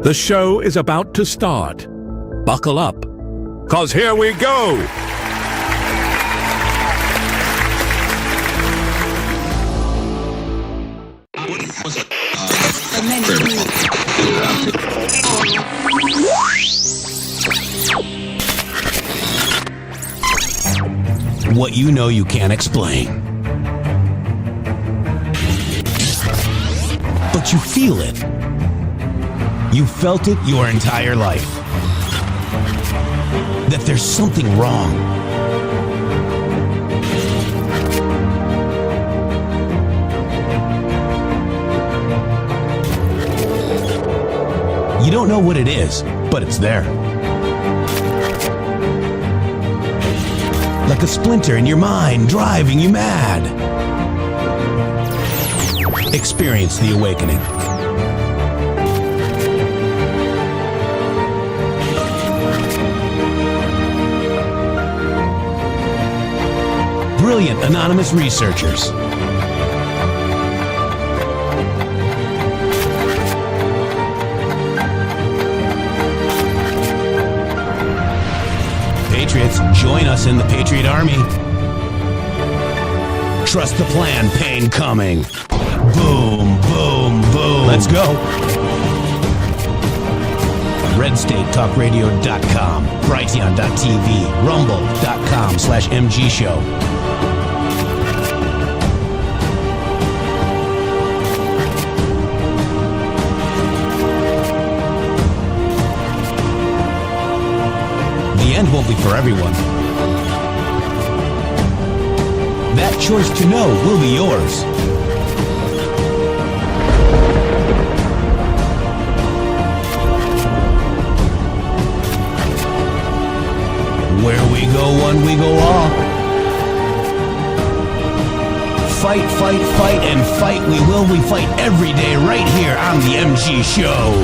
The show is about to start. Buckle up, 'cause here we go. What you know you can't explain. But you feel it. You felt it your entire life. That there's something wrong. You don't know what it is, but it's there. Like a splinter in your mind, driving you mad. Experience the awakening. Brilliant anonymous researchers. Patriots, join us in the Patriot Army. Trust the plan, pain coming. Boom, boom, boom. Let's go. RedStateTalkRadio.com, Brighteon.tv, Rumble.com/MG Show. The end won't be for everyone. That choice to know will be yours. Where we go one, we go all. Fight, fight, fight, and fight we will. We fight every day right here on the MG Show.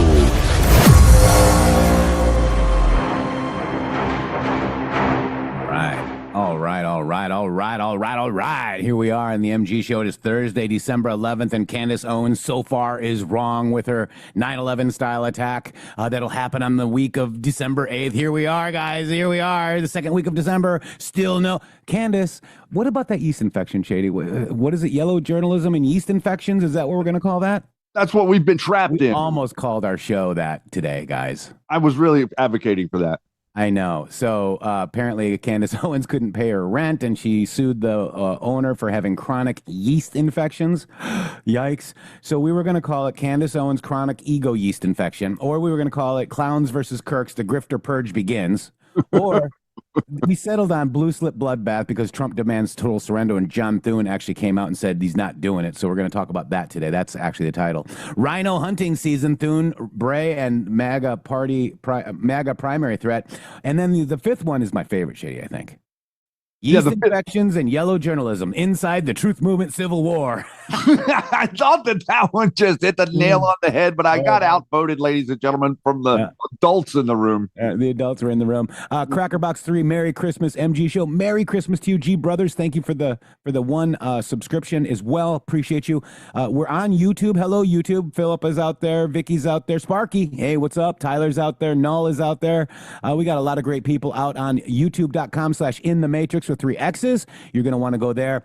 All right. Here we are in the MG Show. It is Thursday, December 11th, and Candace Owens so far is wrong with her 9/11 style attack that'll happen on the week of December 8th. Here we are, guys. Here we are, the second week of December. Still no. Candace, what about that yeast infection, Shady? What is it? Yellow journalism and yeast infections? Is that what we're going to call that? That's what we've been trapped in. Almost called our show that today, guys. I was really advocating for that. I know. So apparently Candace Owens couldn't pay her rent, and she sued the owner for having chronic yeast infections. Yikes. So we were going to call it Candace Owens chronic ego yeast infection, or we were going to call it Clowns versus Kirks, the grifter purge begins, or we settled on Blue Slip Bloodbath because Trump demands total surrender, and John Thune actually came out and said he's not doing it. So we're going to talk about that today. That's actually the title. Rhino hunting season, Thune, Bray, and MAGA primary threat. And then the fifth one is my favorite, Shady, I think. Yeast infections and yellow journalism inside the Truth Movement Civil War. I thought that one just hit the nail on the head, but I got outvoted, ladies and gentlemen, from the adults in the room. The adults were in the room. Crackerbox 3, Merry Christmas, MG Show. Merry Christmas to you, G Brothers. Thank you for the one subscription as well. Appreciate you. We're on YouTube. Hello, YouTube. Philip is out there. Vicky's out there. Sparky, hey, what's up? Tyler's out there. Null is out there. We got a lot of great people out on youtube.com/InTheMatrix with 3 X's. You're going to want to go there.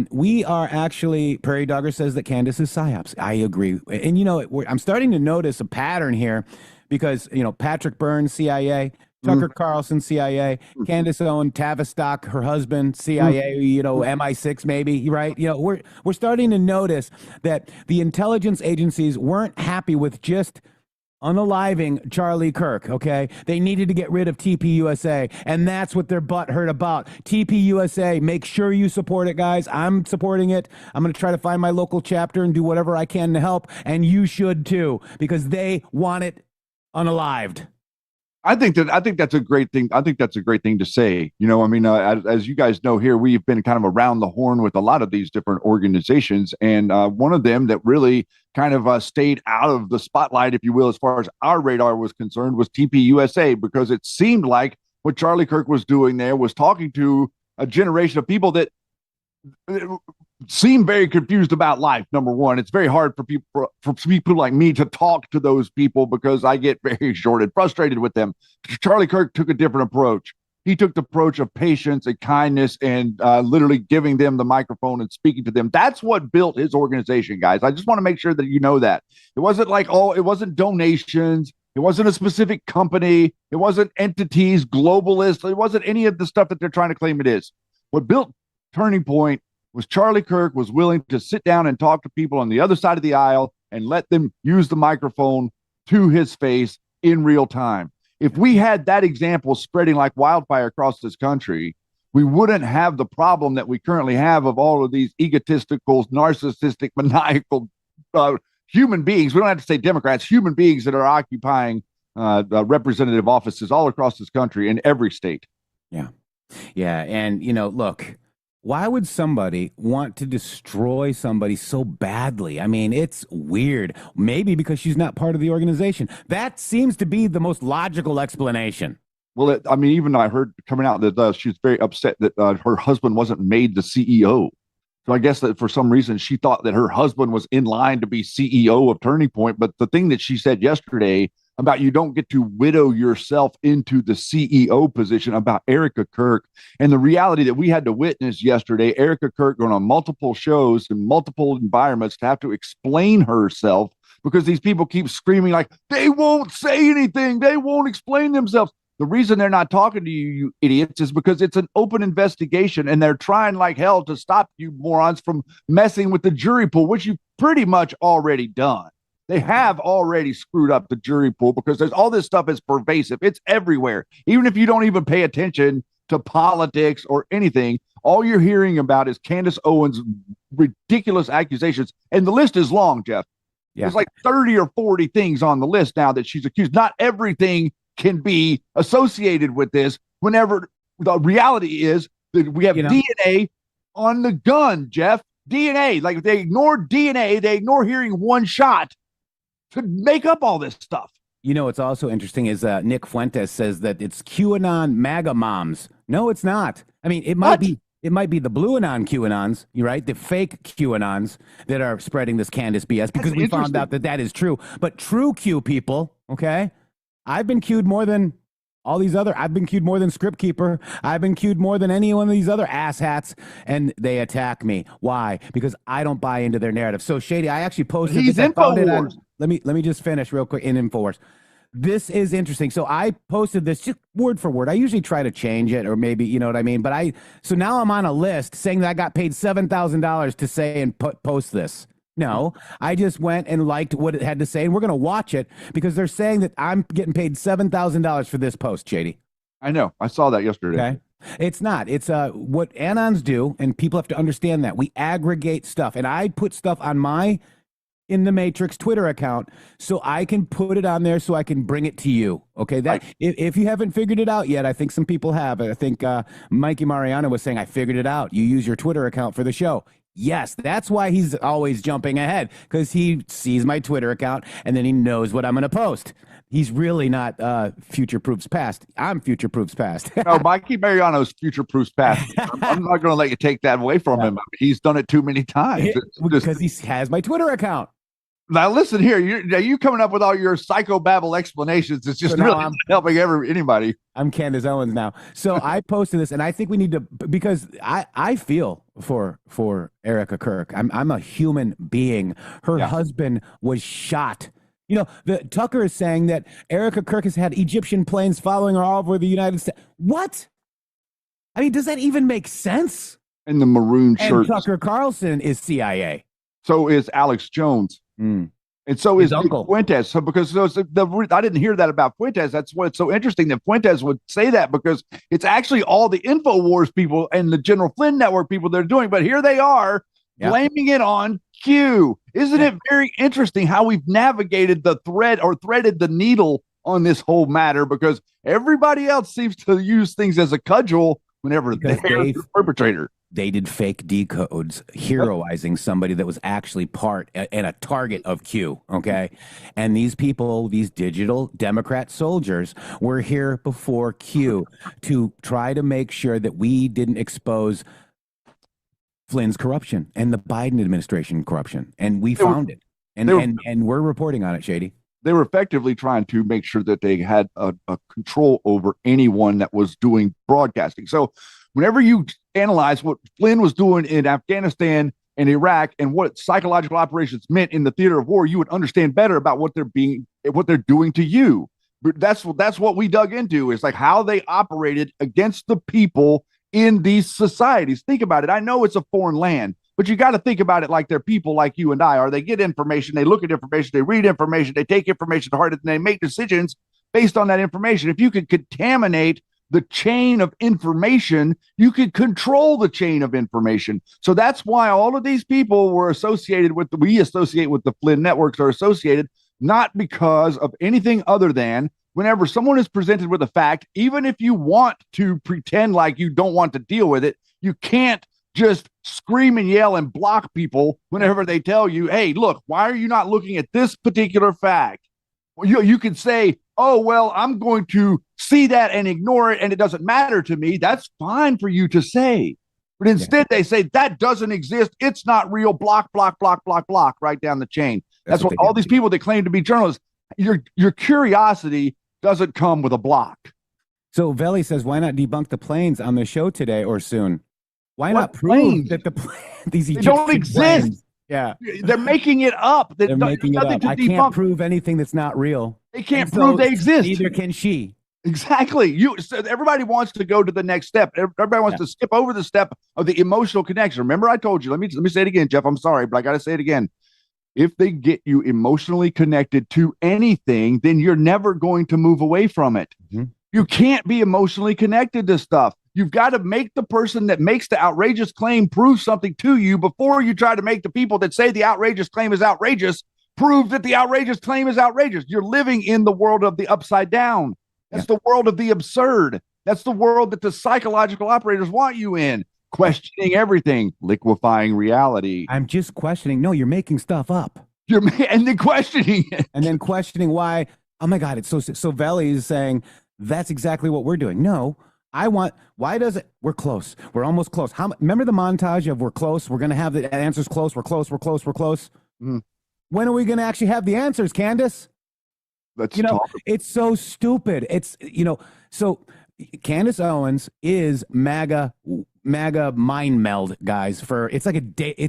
We are actually, Prairie Dogger says that Candace is PSYOPs. I agree. And, you know, I'm starting to notice a pattern here because, you know, Patrick Burns, CIA, Tucker Carlson, CIA, Candace Owens, Tavistock, her husband, CIA, you know, MI6 maybe, right? You know, we're starting to notice that the intelligence agencies weren't happy with just unaliving Charlie Kirk, okay? They needed to get rid of TPUSA, and that's what their butt hurt about. TPUSA, make sure you support it, guys. I'm supporting it. I'm going to try to find my local chapter and do whatever I can to help, and you should too, because they want it unalived. I think that's a great thing. I think that's a great thing to say. You know, I mean, as you guys know here, we've been kind of around the horn with a lot of these different organizations. And one of them that really kind of stayed out of the spotlight, if you will, as far as our radar was concerned, was TPUSA, because it seemed like what Charlie Kirk was doing there was talking to a generation of people that seem very confused about life. Number one, it's very hard for people like me to talk to those people because I get very short and frustrated with them. Charlie Kirk took a different approach. He took the approach of patience and kindness and literally giving them the microphone and speaking to them. That's what built his organization, guys. I just want to make sure that you know that. It wasn't like, oh, it wasn't donations. It wasn't a specific company. It wasn't entities, globalists. It wasn't any of the stuff that they're trying to claim it is. What built Turning Point was Charlie Kirk was willing to sit down and talk to people on the other side of the aisle and let them use the microphone to his face in real time. If we had that example spreading like wildfire across this country, we wouldn't have the problem that we currently have of all of these egotistical, narcissistic, maniacal human beings. We don't have to say Democrats, human beings that are occupying representative offices all across this country in every state. Yeah. Yeah. And, look, why would somebody want to destroy somebody so badly? I mean, it's weird. Maybe because she's not part of the organization. That seems to be the most logical explanation. Well, even I heard coming out that she was very upset that her husband wasn't made the CEO. So I guess that for some reason she thought that her husband was in line to be CEO of Turning Point. But the thing that she said yesterday about you don't get to widow yourself into the CEO position about Erica Kirk and the reality that we had to witness yesterday, Erica Kirk going on multiple shows and multiple environments to have to explain herself because these people keep screaming like they won't say anything. They won't explain themselves. The reason they're not talking to you, you idiots, is because it's an open investigation and they're trying like hell to stop you morons from messing with the jury pool, which you've pretty much already done. They have already screwed up the jury pool because there's all this stuff is pervasive. It's everywhere. Even if you don't even pay attention to politics or anything, all you're hearing about is Candace Owens' ridiculous accusations. And the list is long, Jeff. Yeah. There's like 30 or 40 things on the list now that she's accused. Not everything can be associated with this whenever the reality is that we have DNA on the gun, Jeff. DNA. Like they ignore DNA. They ignore hearing one shot to make up all this stuff. What's also interesting is Nick Fuentes says that it's QAnon MAGA moms. No, it's not. I mean, it might be the blue anon QAnons, you're right, the fake QAnons that are spreading this Candace BS because we found out that is true. But true Q people, okay? I've been queued more than all these other. I've been queued more than Script Keeper. I've been queued more than any one of these other asshats, and they attack me. Why? Because I don't buy into their narrative. So Shady, I actually posted this. Let me just finish real quick in InfoWars. This is interesting. So I posted this just word for word. I usually try to change it, or maybe you know what I mean. But so now I'm on a list saying that I got paid $7,000 to say and post this. No, I just went and liked what it had to say, and we're going to watch it because they're saying that I'm getting paid $7,000 for this post, JD. I know. I saw that yesterday. Okay. It's not. It's what Anons do, and people have to understand that. We aggregate stuff, and I put stuff on my In the Matrix Twitter account so I can put it on there so I can bring it to you. Okay, that if you haven't figured it out yet, I think some people have. I think Mikey Mariano was saying, I figured it out. You use your Twitter account for the show. Yes, that's why he's always jumping ahead, because he sees my Twitter account and then he knows what I'm going to post. He's really not future proofs past. I'm future proofs past. No, Mikey Mariano's future proofs past. I'm not going to let you take that away from him. He's done it too many times. Because he has my Twitter account. Now listen here, you coming up with all your psychobabble explanations. It's just really not helping anybody. I'm Candace Owens now. So I posted this, and I think we need to, because I feel for Erica Kirk. I'm a human being. Her husband was shot. The Tucker is saying that Erica Kirk has had Egyptian planes following her all over the United States. What? I mean, does that even make sense? And the maroon shirt. And Tucker Carlson is CIA. So is Alex Jones. And so is Fuentes. So because I didn't hear that about Fuentes. That's what's so interesting that Fuentes would say that, because it's actually all the InfoWars people and the General Flynn Network people that are doing. But here they are blaming it on Q. Isn't it very interesting how we've navigated the threaded the needle on this whole matter? Because everybody else seems to use things as a cudgel whenever they're the perpetrator. They did fake decodes heroizing somebody that was actually part and a target of Q, okay? And these people, these digital Democrat soldiers, were here before Q to try to make sure that we didn't expose Flynn's corruption and the Biden administration corruption, and we They were- found it, and they were- and we're reporting on it, Shady. They were effectively trying to make sure that they had a control over anyone that was doing broadcasting. So whenever you analyze what Flynn was doing in Afghanistan and Iraq and what psychological operations meant in the theater of war, you would understand better about what they're doing to you. But that's what we dug into, is like how they operated against the people in these societies. Think about it. I know it's a foreign land, but you got to think about it like they're people like you and I are. They get information, they look at information, they read information, they take information to heart, and they make decisions based on that information. If you could contaminate the chain of information, you could control the chain of information. So that's why all of these people were associated with, we associate with the Flynn networks, are associated not because of anything other than whenever someone is presented with a fact, even if you want to pretend like you don't want to deal with it, you can't just scream and yell and block people whenever they tell you, hey, look, why are you not looking at this particular fact? Well, you can say, oh, well, I'm going to see that and ignore it, and it doesn't matter to me. That's fine for you to say. But instead, they say that doesn't exist. It's not real. Block, block, block, block, block, right down the chain. That's what all these people that claim to be journalists, your curiosity doesn't come with a block. So Veli says, why not debunk the planes on the show today or soon? Why not prove planes? that these They don't exist. Planes, yeah, they're making it up. They're making it up. I can't prove anything that's not real. They can't prove they exist. Neither can she. Exactly. So everybody wants to go to the next step. Everybody wants to skip over the step of the emotional connection. Remember, I told you. Let me say it again, Jeff. I'm sorry, but I got to say it again. If they get you emotionally connected to anything, then you're never going to move away from it. Mm-hmm. You can't be emotionally connected to stuff. You've got to make the person that makes the outrageous claim prove something to you before you try to make the people that say the outrageous claim is outrageous prove that the outrageous claim is outrageous. You're living in the world of the upside down. That's the world of the absurd. That's the world that the psychological operators want you in. Questioning everything, liquefying reality. I'm just questioning. No, you're making stuff up. And then questioning it. And then questioning why. Oh my God, it's so Veli is saying that's exactly what we're doing. No, why does it? We're close. We're almost close. Remember the montage of we're close? We're going to have the answers close. We're close. We're close. We're close. Mm. When are we going to actually have the answers, Candace? Let's talk. It's so stupid. So Candace Owens is MAGA mind meld, guys. It's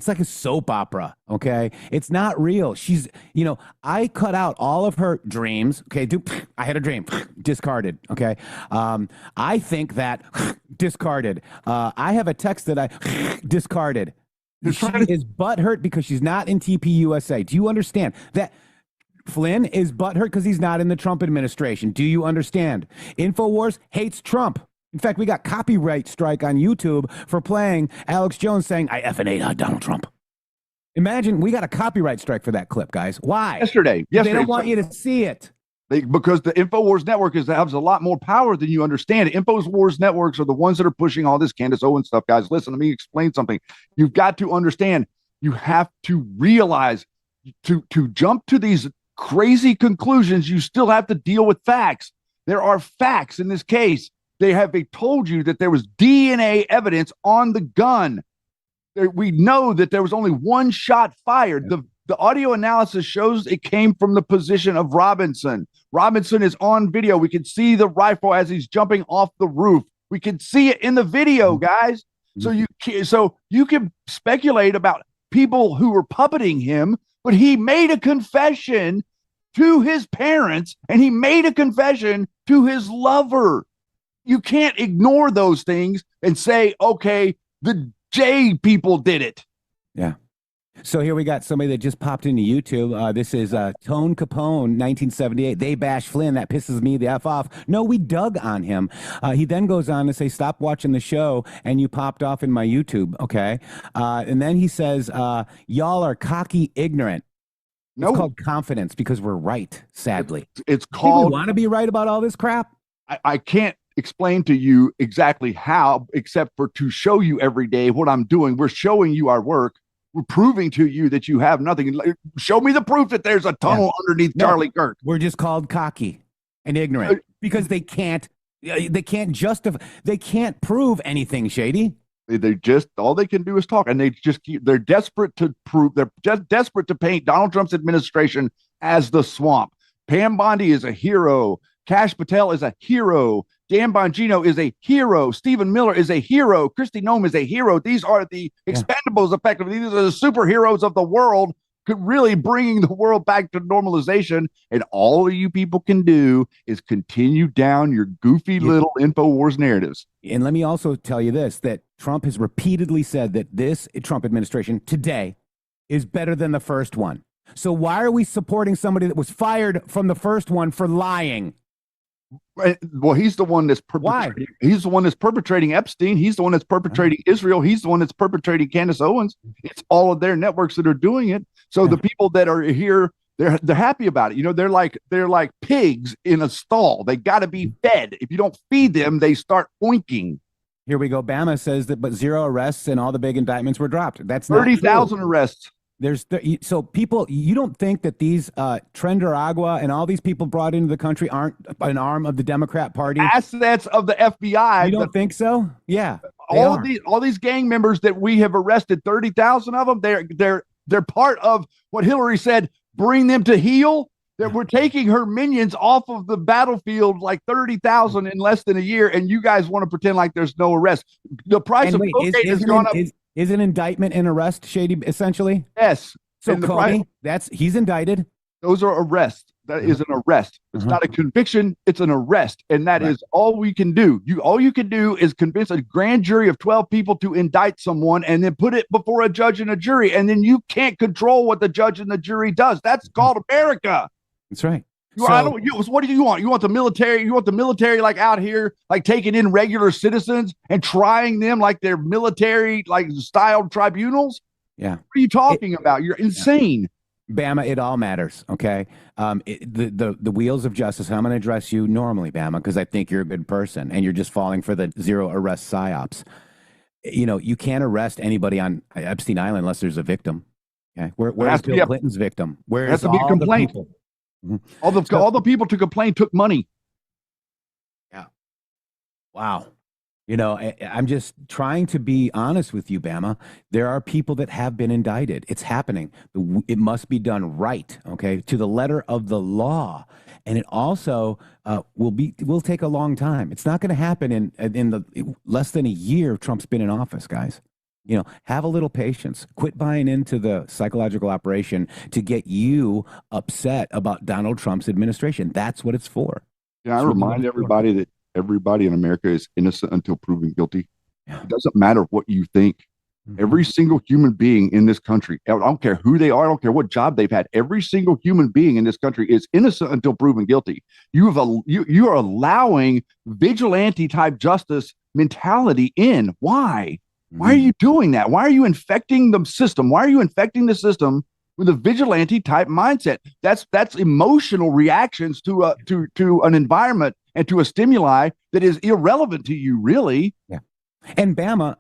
like a soap opera. Okay, it's not real. She's, I cut out all of her dreams. Okay, I had a dream, discarded. Okay, I think that discarded. I have a text that I discarded. She is butthurt because she's not in TPUSA. Do you understand that? Flynn is butthurt because he's not in the Trump administration. Do you understand? InfoWars hates Trump. In fact, we got copyright strike on YouTube for playing Alex Jones saying, I effing hate Donald Trump. Imagine we got a copyright strike for that clip, guys. Why? Yesterday. They don't want you to see it. Because the InfoWars network has a lot more power than you understand. InfoWars networks are the ones that are pushing all this Candace Owens stuff, guys. Listen, let me explain something. You've got to understand. You have to realize to jump to these crazy conclusions, you still have to deal with facts. There are facts in this case. They told you that there was DNA evidence on the gun. We know that there was only one shot fired. The audio analysis shows it came from the position of Robinson. Robinson is on video. We can see the rifle as he's jumping off the roof. We can see it in the video, guys. So you can speculate about people who were puppeting him, but he made a confession to his parents and he made a confession to his lover. You can't ignore those things and say, okay, the J people did it. Yeah. So here we got somebody that just popped into YouTube. This is Tone Capone, 1978. They bash Flynn. That pisses me the F off. No, we dug on him. He then goes on to say, stop watching the show, and you popped off in my YouTube, okay? And then he says, y'all are cocky ignorant. No. It's called confidence because we're right, sadly. It's called... We want to be right about all this crap? I can't explain to you exactly how, except for to show you every day what I'm doing. We're showing you our work. We're proving to you that you have nothing. Show me the proof that there's a tunnel underneath Charlie Kirk. We're just called cocky and ignorant because they can't justify. They can't prove anything, Shady. They just all they can do is talk, and they just they're desperate to prove they're just desperate to paint Donald Trump's administration as the swamp. Pam Bondi is a hero. Kash Patel is a hero. Dan Bongino is a hero. Stephen Miller is a hero. Kristi Noem is a hero. These are the expendables, effectively. These are the superheroes of the world, really bringing the world back to normalization. And all you people can do is continue down your goofy little InfoWars narratives. And let me also tell you this, that Trump has repeatedly said that this Trump administration today is better than the first one. So why are we supporting somebody that was fired from the first one for lying? Well, he's the one that's perpetrating. He's the one that's perpetrating Epstein. He's the one that's perpetrating Israel. He's the one that's perpetrating Candace Owens. It's all of their networks that are doing it. So the people that are here, they're happy about it. You know, they're like pigs in a stall. They got to be fed. If you don't feed them, they start oinking. Here we go. Bama says that, but 0 arrests and all the big indictments were dropped. That's 30,000 arrests. So people, you don't think that these Trender Agua and all these people brought into the country aren't an arm of the Democrat Party? Assets of the FBI. You don't think so? Yeah. All these gang members that we have arrested, 30,000 of them, they're part of what Hillary said, bring them to heel. That we're taking her minions off of the battlefield, like 30,000 in less than a year, and you guys want to pretend like there's no arrest. The price of cocaine has gone up. Is an indictment an arrest, Shady, essentially? Yes. So Cody, he's indicted. Those are arrests. That is an arrest. It's not a conviction. It's an arrest. And that is all we can do. All you can do is convince a grand jury of 12 people to indict someone and then put it before a judge and a jury. And then you can't control what the judge and the jury does. That's called America. That's right. What do you want? You want the military? You want the military like out here, like taking in regular citizens and trying them like they're military, like styled tribunals? Yeah. What are you talking about? You're insane. Bama, it all matters. Okay. The wheels of justice. I'm going to address you normally, Bama, because I think you're a good person and you're just falling for the 0 arrest psyops. You know, you can't arrest anybody on Epstein Island unless there's a victim. Okay. Where's Bill Clinton's victim? Where has to be a complaint? All the people to complain took money. Yeah. Wow. You know, I'm just trying to be honest with you, Bama. There are people that have been indicted. It's happening. It must be done right, okay, to the letter of the law. And it also will take a long time. It's not going to happen in the less than a year Trump's been in office, guys. You know, have a little patience. Quit buying into the psychological operation to get you upset about Donald Trump's administration. That's what it's for. Yeah, I remind everybody that everybody in America is innocent until proven guilty. Yeah. It doesn't matter what you think. Every single human being in this country, I don't care who they are, I don't care what job they've had, every single human being in this country is innocent until proven guilty. You are allowing vigilante type justice mentality in. Why? Why are you doing that? Why are you infecting the system? Why are you infecting the system with a vigilante type mindset? That's emotional reactions to an environment and to a stimuli that is irrelevant to you, really. Yeah. And Bama,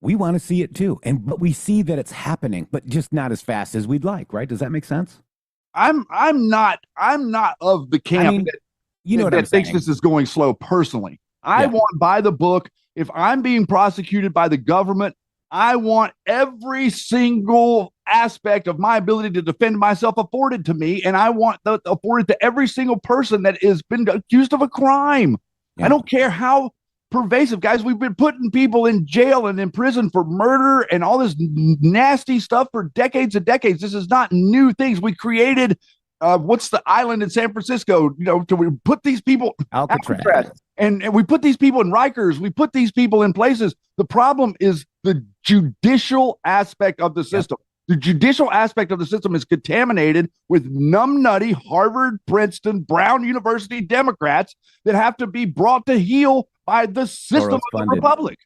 we want to see it too. But we see that it's happening, but just not as fast as we'd like, right? Does that make sense? I'm not of the camp that thinks this is going slow personally. I want by the book. If I'm being prosecuted by the government, I want every single aspect of my ability to defend myself afforded to me, and I want that afforded to every single person that has been accused of a crime. Yeah. I don't care how pervasive, guys. We've been putting people in jail and in prison for murder and all this nasty stuff for decades and decades. This is not new things. We created what's the island in San Francisco? You know, we put these people Alcatraz. And we put these people in Rikers. We put these people in places. The problem is the judicial aspect of the system. The judicial aspect of the system is contaminated with numbnutty Harvard, Princeton, Brown University Democrats that have to be brought to heel by the system of the republic.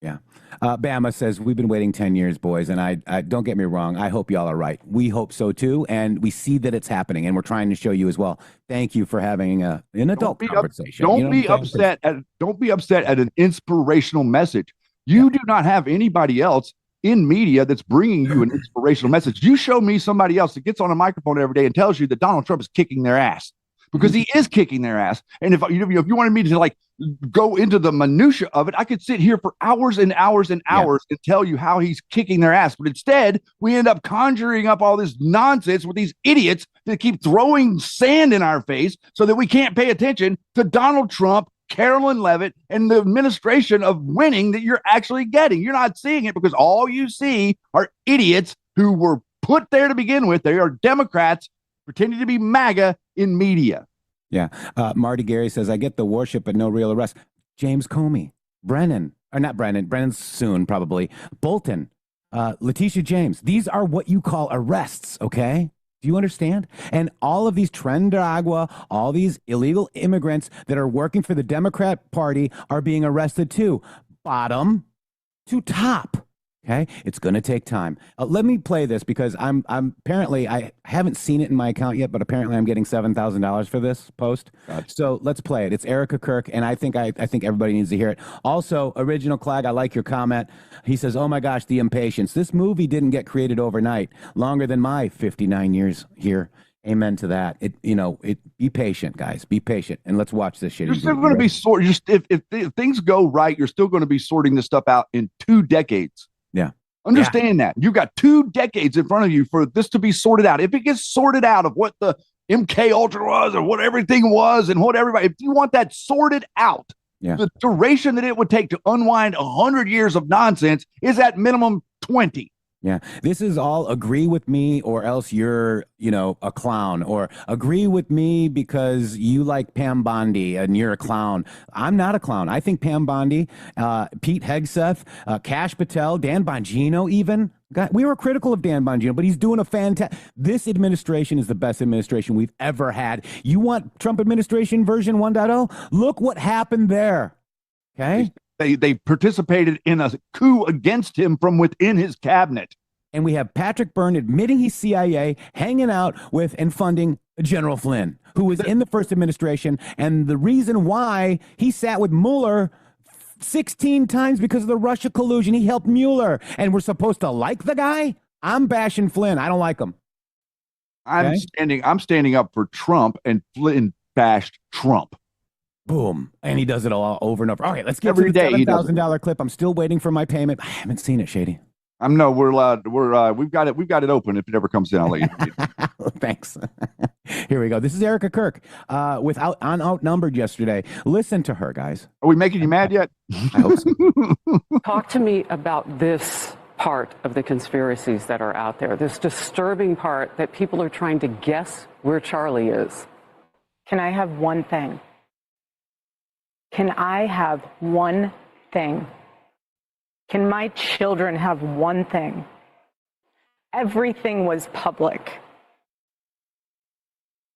Yeah. Bama says, we've been waiting 10 years, boys, and I don't get me wrong, I hope y'all are right. We hope so too, and we see that it's happening, and we're trying to show you as well. Thank you for having an adult conversation. Don't be upset at an inspirational message. You do not have anybody else in media that's bringing you an inspirational message. You show me somebody else that gets on a microphone every day and tells you that Donald Trump is kicking their ass. because he is kicking their ass. And if you wanted me to like go into the minutia of it, I could sit here for hours and hours and hours and tell you how he's kicking their ass. But instead, we end up conjuring up all this nonsense with these idiots that keep throwing sand in our face so that we can't pay attention to Donald Trump, Karoline Leavitt, and the administration of winning that you're actually getting. You're not seeing it because all you see are idiots who were put there to begin with. They are Democrats pretending to be MAGA in media. Yeah. Marty Gary says, I get the worship, but no real arrest. James Comey, Brennan, or not Brennan, Brennan's soon probably, Bolton, Letitia James. These are what you call arrests, okay? Do you understand? And all of these Tren de Agua, all these illegal immigrants that are working for the Democrat Party are being arrested too. Bottom to top. Okay, it's going to take time. Let me play this because I'm apparently I haven't seen it in my account yet, but apparently I'm getting $7,000 for this post. Gotcha. So let's play it. It's Erica Kirk, and I think everybody needs to hear it. Also, Original Clag, I like your comment. He says, "Oh my gosh, the impatience. This movie didn't get created overnight. Longer than my 59 years here." Amen to that. Be patient, guys. Be patient, and let's watch this shit. You're still going to be if things go right, you're still going to be sorting this stuff out in 2 decades. Yeah. Understand that. You've got 2 decades in front of you for this to be sorted out. If it gets sorted out of what the MK Ultra was or what everything was and what everybody, if you want that sorted out, the duration that it would take to unwind 100 years of nonsense is at minimum 20. Yeah, this is all agree with me or else you're, a clown, or agree with me because you like Pam Bondi and you're a clown. I'm not a clown. I think Pam Bondi, Pete Hegseth, Kash Patel, Dan Bongino even. We were critical of Dan Bongino, but he's doing a fantastic. This administration is the best administration we've ever had. You want Trump administration version 1.0? Look what happened there. Okay. They participated in a coup against him from within his cabinet. And we have Patrick Byrne admitting he's CIA, hanging out with and funding General Flynn, who was in the first administration. And the reason why he sat with Mueller 16 times because of the Russia collusion. He helped Mueller. And we're supposed to like the guy? I'm bashing Flynn. I don't like him. I'm standing up for Trump, and Flynn bashed Trump. Boom. And he does it all over and over. All right, let's get Every to the day $7,000 clip. I'm still waiting for my payment. I haven't seen it, Shady. We're allowed. We've got it open. If it ever comes in, I'll let you know. Thanks. Here we go. This is Erica Kirk, outnumbered yesterday. Listen to her, guys. Are we making you mad yet? I hope so. Talk to me about this part of the conspiracies that are out there, this disturbing part that people are trying to guess where Charlie is. Can I have one thing? Can I have one thing? Can my children have one thing? Everything was public.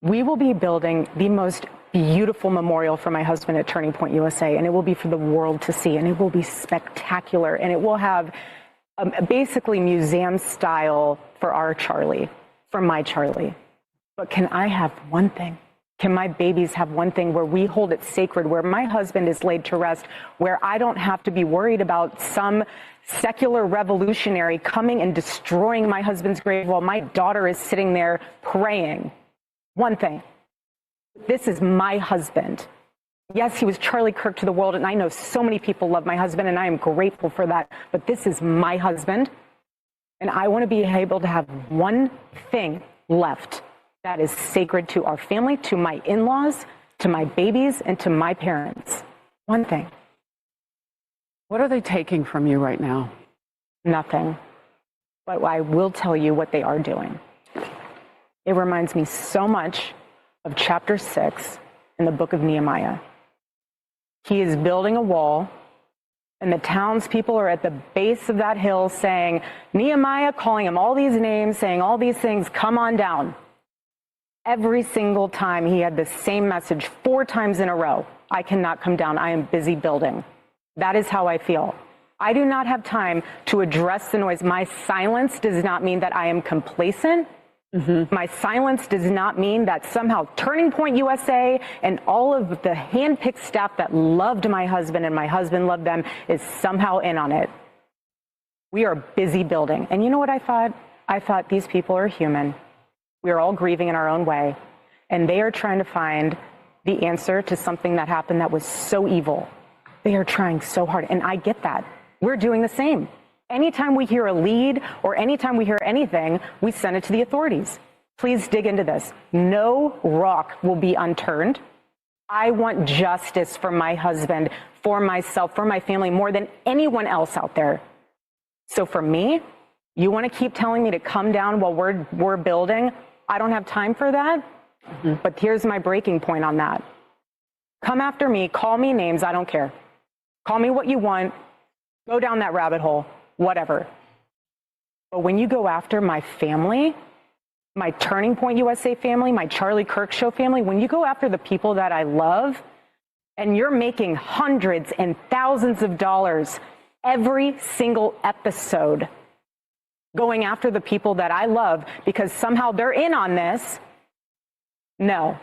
We will be building the most beautiful memorial for my husband at Turning Point USA, and it will be for the world to see, and it will be spectacular, and it will have basically museum style for our Charlie, for my Charlie. But can I have one thing? Can my babies have one thing where we hold it sacred, where my husband is laid to rest, where I don't have to be worried about some secular revolutionary coming and destroying my husband's grave while my daughter is sitting there praying? One thing. This is my husband. Yes, he was Charlie Kirk to the world, and I know so many people love my husband, and I am grateful for that. But this is my husband, and I want to be able to have one thing left that is sacred to our family, to my in-laws, to my babies, and to my parents. One thing. What are they taking from you right now? Nothing. But I will tell you what they are doing. It reminds me so much of chapter 6 in the book of Nehemiah. He is building a wall, and the townspeople are at the base of that hill saying, Nehemiah, calling him all these names, saying all these things, come on down. Every single time he had the same message 4 times in a row. I cannot come down. I am busy building. That is how I feel. I do not have time to address the noise. My silence does not mean that I am complacent. My silence does not mean that somehow Turning Point USA and all of the handpicked staff that loved my husband and my husband loved them is somehow in on it. We are busy building. And you know what I thought? I thought these people are human. We are all grieving in our own way. and they are trying to find the answer to something that happened that was so evil. They are trying so hard, and I get that. We're doing the same. Anytime we hear a lead or anytime we hear anything, we send it to the authorities. Please dig into this. No rock will be unturned. I want justice for my husband, for myself, for my family, more than anyone else out there. So for me, you want to keep telling me to come down while we're building? I don't have time for that. But here's my breaking point on that. Come after me, call me names, I don't care. Call me what you want, go down that rabbit hole, whatever. But when you go after my family, my Turning Point USA family, my Charlie Kirk Show family, when you go after the people that I love, and you're making hundreds and thousands of dollars every single episode going after the people that I love because somehow they're in on this, no.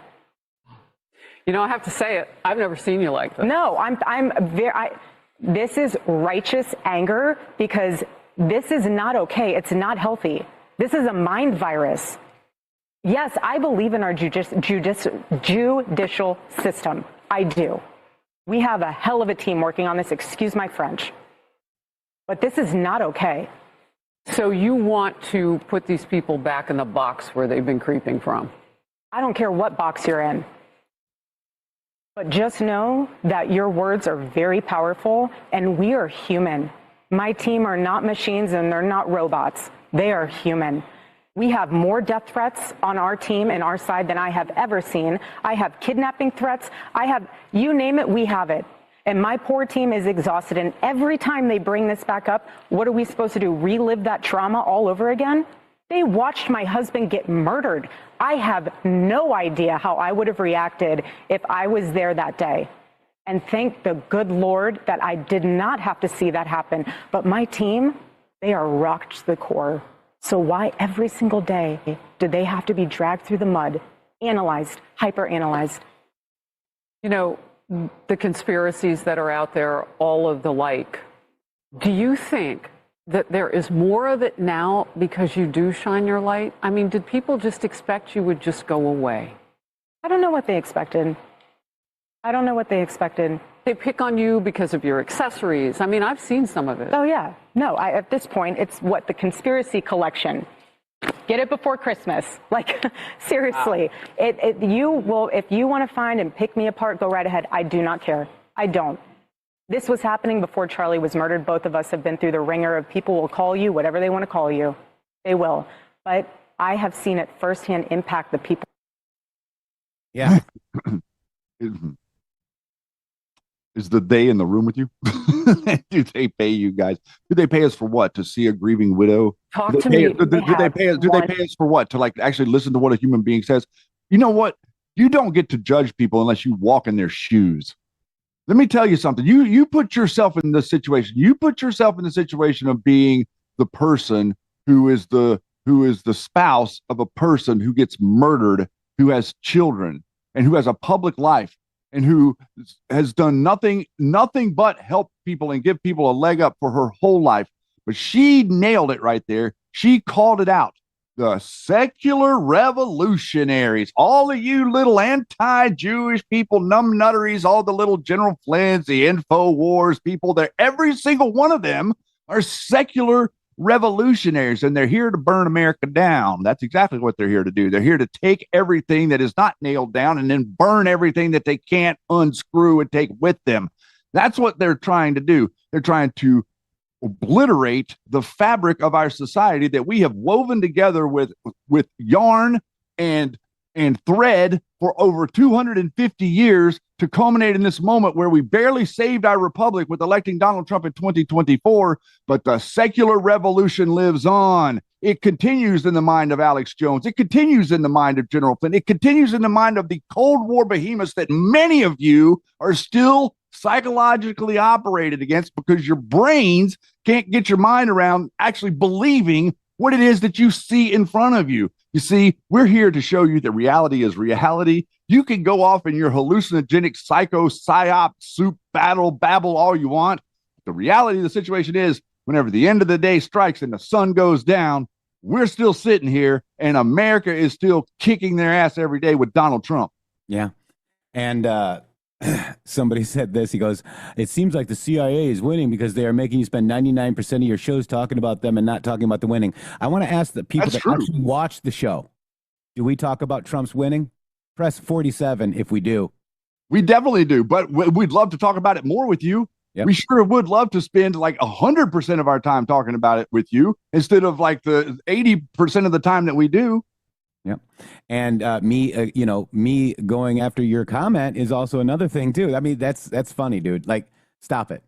You know, I have to say it. I've never seen you like this. No, this is righteous anger because this is not okay. It's not healthy. This is a mind virus. Yes, I believe in our judicial system. I do. We have a hell of a team working on this. Excuse my French. But this is not okay. So you want to put these people back in the box where they've been creeping from? I don't care what box you're in. But just know that your words are very powerful, and we are human. My team are not machines, and they're not robots. They are human. We have more death threats on our team and our side than I have ever seen. I have kidnapping threats. I have, you name it, we have it. And my poor team is exhausted. And every time they bring this back up, what are we supposed to do? Relive that trauma all over again? They watched my husband get murdered. I have no idea how I would have reacted if I was there that day. And thank the good Lord that I did not have to see that happen. But my team, they are rocked to the core. So why every single day do they have to be dragged through the mud, analyzed, hyper-analyzed? You know, the conspiracies that are out there, all of the like, do you think that there is more of it now because you do shine your light? I mean, did people just expect you would just go away? I don't know what they expected. They pick on you because of your accessories. I mean, I've seen some of it. Oh, yeah. No, at this point, it's what the conspiracy collection. Get it before Christmas. Like, seriously. Wow. If you want to find and pick me apart, go right ahead. I do not care. I don't. This was happening before Charlie was murdered. Both of us have been through the ringer of people will call you whatever they want to call you. They will. But I have seen it firsthand impact the people. Yeah. Is the they in the room with you? Do they pay you guys? Do they pay us for what? To see a grieving widow? Talk to me. Do they pay us for what? To like actually listen to what a human being says? You know what? You don't get to judge people unless you walk in their shoes. Let me tell you something. You put yourself in this situation. You put yourself in the situation of being the person who is the spouse of a person who gets murdered, who has children, and who has a public life, and who has done nothing but help people and give people a leg up for her whole life. But she nailed it right there. She called it out. The secular revolutionaries, all of you little anti-Jewish people, numbnutteries, all the little General Flynn's, the InfoWars people, every single one of them are secular revolutionaries, and they're here to burn America down. That's exactly what they're here to do. They're here to take everything that is not nailed down and then burn everything that they can't unscrew and take with them. That's what they're trying to do. They're trying to obliterate the fabric of our society that we have woven together with yarn and thread for over 250 years to culminate in this moment where we barely saved our republic with electing Donald Trump in 2024, but the secular revolution lives on. It continues in the mind of Alex Jones. It continues in the mind of General Flynn. It continues in the mind of the Cold War behemoths that many of you are still psychologically operated against because your brains can't get your mind around actually believing what it is that you see in front of you. You see, we're here to show you that reality is reality. You can go off in your hallucinogenic psycho psyop soup babble all you want. The reality of the situation is whenever the end of the day strikes and the sun goes down, we're still sitting here and America is still kicking their ass every day with Donald Trump. Yeah. And somebody said this. He goes, it seems like the CIA is winning because they are making you spend 99% of your shows talking about them and not talking about the winning. I want to ask the people that actually watch the show, do we talk about Trump's winning? Press 47 if we do. We definitely do, but we'd love to talk about it more with you. Yep. We sure would love to spend like 100% of our time talking about it with you instead of like the 80% of the time that we do. Yep. And me going after your comment is also another thing too. I mean, that's funny, dude. Like, stop it.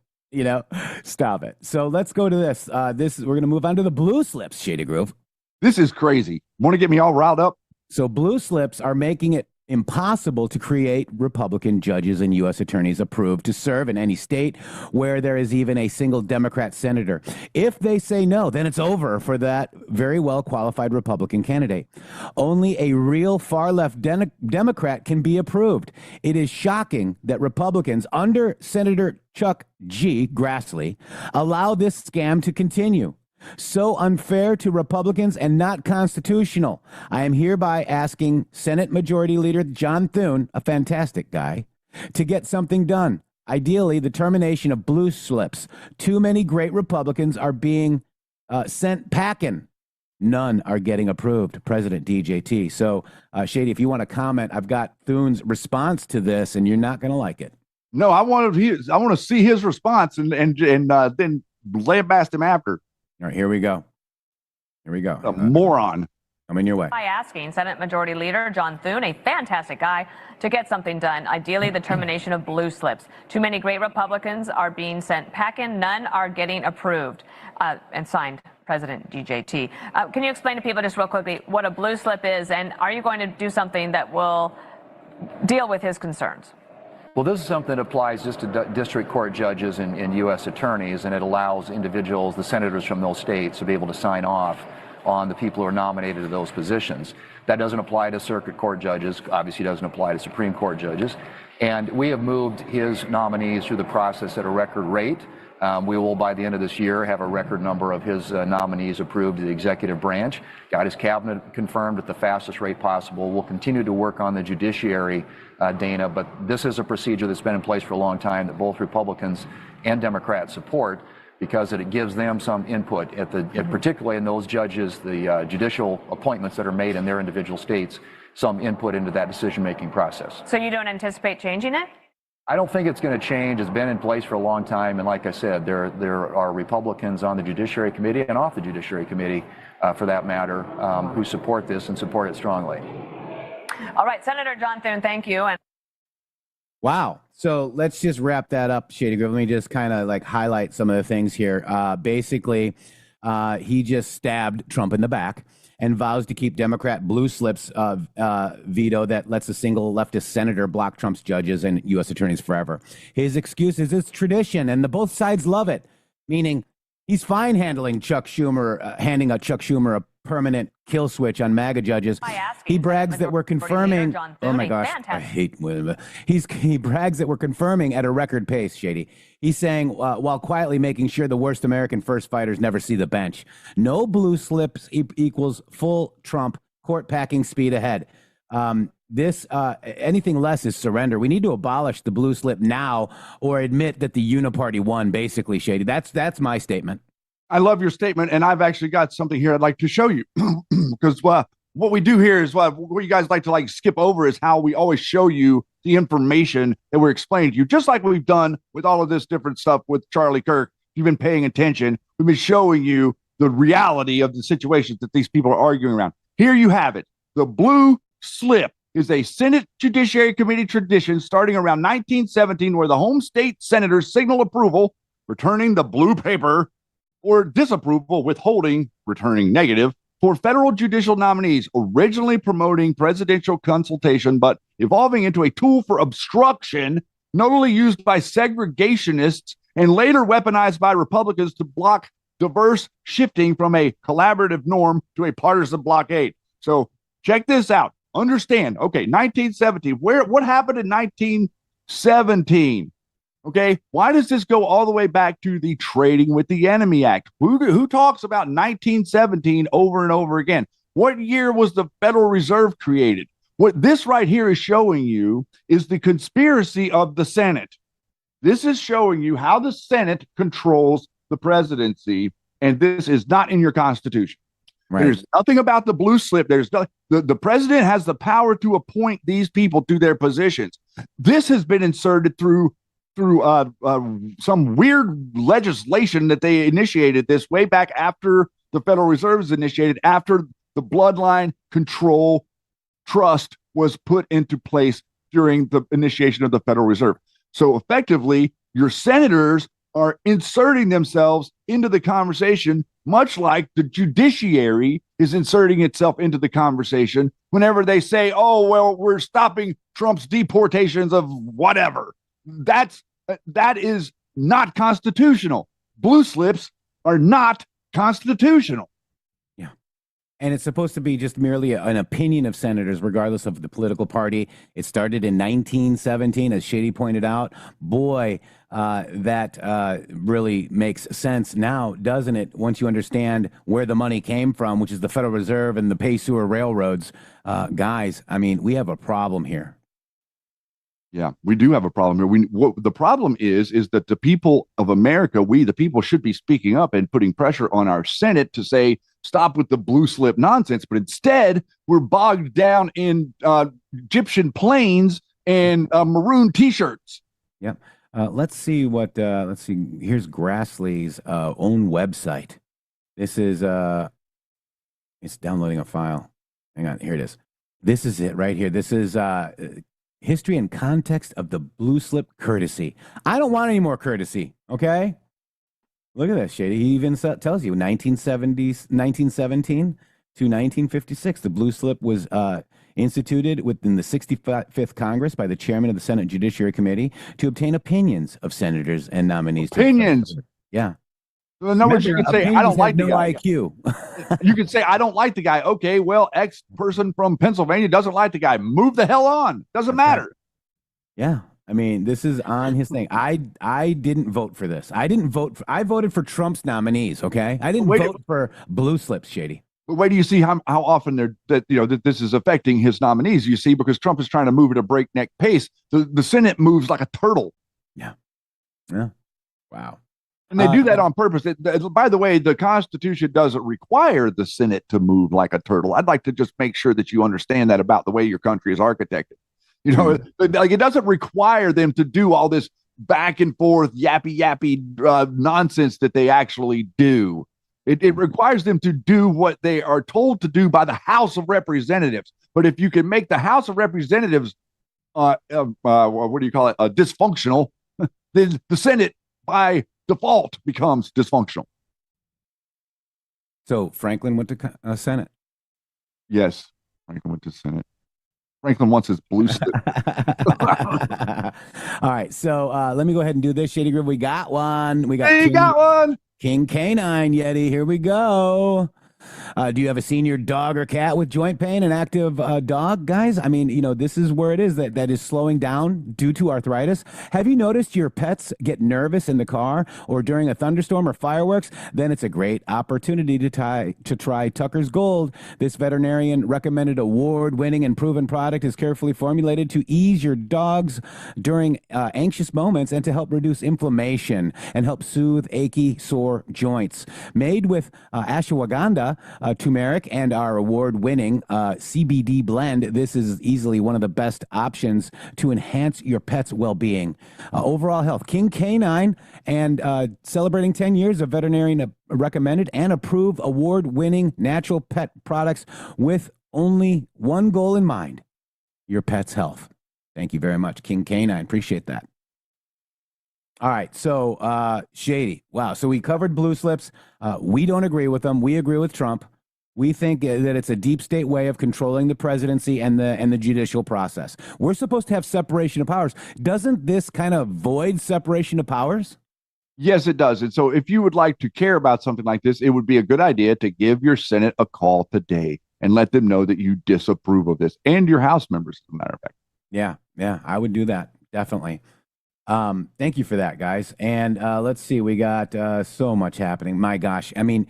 Stop it. So let's go to this. We're going to move on to the blue slips, Shady Groove. This is crazy. Want to get me all riled up? So blue slips are making it impossible to create Republican judges and U.S. attorneys approved to serve in any state where there is even a single Democrat senator. If they say no, then it's over for that very well qualified Republican candidate. Only a real far left Democrat can be approved. It is shocking that Republicans under Senator Chuck G. Grassley allow this scam to continue. So unfair to Republicans and not constitutional. I am hereby asking Senate Majority Leader John Thune, a fantastic guy, to get something done. Ideally, the termination of blue slips. Too many great Republicans are being sent packing. None are getting approved. President DJT. So, Shady, if you want to comment, I've got Thune's response to this, and you're not going to like it. No, I want to see his response and then lay it past him after. All right, here we go. A moron. Coming your way. By asking Senate Majority Leader John Thune, a fantastic guy, to get something done. Ideally, the termination of blue slips. Too many great Republicans are being sent packing. None are getting approved. And signed, President DJT. Can you explain to people just real quickly what a blue slip is, and are you going to do something that will deal with his concerns? Well, this is something that applies just to district court judges and U.S. attorneys, and it allows individuals, the senators from those states, to be able to sign off on the people who are nominated to those positions. That doesn't apply to circuit court judges, obviously doesn't apply to Supreme Court judges. And we have moved his nominees through the process at a record rate. We will, by the end of this year, have a record number of his nominees approved to the executive branch. Got his cabinet confirmed at the fastest rate possible. We'll continue to work on the judiciary, Dana, but this is a procedure that's been in place for a long time that both Republicans and Democrats support because it gives them some input, particularly in those judges, the judicial appointments that are made in their individual states, some input into that decision-making process. So you don't anticipate changing it? I don't think it's going to change. It's been in place for a long time, and like I said, there are Republicans on the Judiciary Committee and off the Judiciary Committee, for that matter, who support this and support it strongly. All right, Senator John Thune, thank you. Wow. So let's just wrap that up, Shady Groove. Let me just kind of like highlight some of the things here. Basically, he just stabbed Trump in the back and vows to keep Democrat blue slips veto that lets a single leftist senator block Trump's judges and U.S. attorneys forever. His excuse is it's tradition, and both sides love it, meaning he's fine handing Chuck Schumer a permanent kill switch on MAGA judges. He brags that we're confirming. Oh my gosh, I hate when he brags that we're confirming at a record pace. Shady. He's saying while quietly making sure the worst American first fighters never see the bench. No blue slips equals full Trump court packing speed ahead. Anything less is surrender. We need to abolish the blue slip now or admit that the uniparty won. Basically, Shady. That's my statement. I love your statement, and I've actually got something here I'd like to show you because what we do here is what you guys like to skip over is how we always show you the information that we're explaining to you, just like we've done with all of this different stuff with Charlie Kirk. If you've been paying attention, we've been showing you the reality of the situations that these people are arguing around. Here you have it. The blue slip is a Senate Judiciary Committee tradition starting around 1917 where the home state senators signal approval, returning the blue paper, or disapproval, withholding, returning negative, for federal judicial nominees, originally promoting presidential consultation, but evolving into a tool for obstruction, notably used by segregationists and later weaponized by Republicans to block diverse shifting from a collaborative norm to a partisan blockade. So check this out. Understand, okay, 1917, what happened in 1917? Okay, why does this go all the way back to the Trading with the Enemy Act? Who talks about 1917 over and over again? What year was the Federal Reserve created? What this right here is showing you is the conspiracy of the Senate. This is showing you how the Senate controls the presidency, and this is not in your Constitution. Right. There's nothing about the blue slip. There's no, the president has the power to appoint these people to their positions. This has been inserted through some weird legislation that they initiated this way back after the Federal Reserve was initiated, after the bloodline control trust was put into place during the initiation of the Federal Reserve. So effectively, your senators are inserting themselves into the conversation, much like the judiciary is inserting itself into the conversation whenever they say, oh, well, we're stopping Trump's deportations of whatever. That is not constitutional. Blue slips are not constitutional. Yeah. And it's supposed to be just merely an opinion of senators, regardless of the political party. It started in 1917, as Shady pointed out. Boy, that really makes sense now, doesn't it? Once you understand where the money came from, which is the Federal Reserve and the pay sewer railroads. Guys, I mean, we have a problem here. Yeah, we do have a problem here. What the problem is that the people of America, we the people, should be speaking up and putting pressure on our Senate to say, stop with the blue slip nonsense. But instead, we're bogged down in Egyptian planes and maroon T-shirts. Yep. Let's see what. Let's see. Here's Grassley's own website. This is. It's downloading a file. Hang on. Here it is. This is it right here. This is history and context of the blue slip courtesy. I don't want any more courtesy. Okay. Look at this, Shady. He even tells you 1917 to 1956. The blue slip was instituted within the 65th Congress by the chairman of the Senate Judiciary Committee to obtain opinions of senators and nominees. Opinions. Yeah. So in other words, you can say, I don't like the guy. IQ. You can say, I don't like the guy. Okay, well, X person from Pennsylvania doesn't like the guy. Move the hell on. Doesn't matter. Yeah. I mean, this is on his thing. I didn't vote for this. I voted for Trump's nominees, okay? I didn't vote for blue slips, Shady. But wait do you see how often that this is affecting his nominees, you see, because Trump is trying to move at a breakneck pace. The Senate moves like a turtle. Yeah. Yeah. Wow. And they do that on purpose. By the way, the Constitution doesn't require the Senate to move like a turtle. I'd like to just make sure that you understand that about the way your country is architected. You know, like it doesn't require them to do all this back and forth, yappy nonsense that they actually do. It requires them to do what they are told to do by the House of Representatives. But if you can make the House of Representatives, what do you call it, dysfunctional, then the Senate by default becomes dysfunctional. So Franklin went to Senate. Yes, Franklin went to Senate. Franklin wants his blue slip. All right, so let me go ahead and do this, Shady Groove. We got one. Got one. King Canine Yeti. Here we go. Do you have a senior dog or cat with joint pain, an active dog, guys? I mean, you know, this is where it is that is slowing down due to arthritis. Have you noticed your pets get nervous in the car or during a thunderstorm or fireworks? Then it's a great opportunity to try Tucker's Gold. This veterinarian recommended award-winning and proven product is carefully formulated to ease your dogs during anxious moments and to help reduce inflammation and help soothe achy, sore joints. Made with ashwagandha, turmeric, and our award-winning CBD blend, this is easily one of the best options to enhance your pet's well-being. Overall health. King Canine and celebrating 10 years of veterinarian recommended and approved award-winning natural pet products with only one goal in mind, your pet's health. Thank you very much, King Canine. Appreciate that. All right, so Shady. Wow, so we covered blue slips. We don't agree with them. We agree with Trump. We think that it's a deep state way of controlling the presidency and the judicial process. We're supposed to have separation of powers. Doesn't this kind of void separation of powers? Yes, it does. And so if you would like to care about something like this, it would be a good idea to give your Senate a call today and let them know that you disapprove of this, and your House members, as a matter of fact. Yeah, I would do that. Definitely. Thank you for that, guys. And let's see, we got so much happening. My gosh, I mean,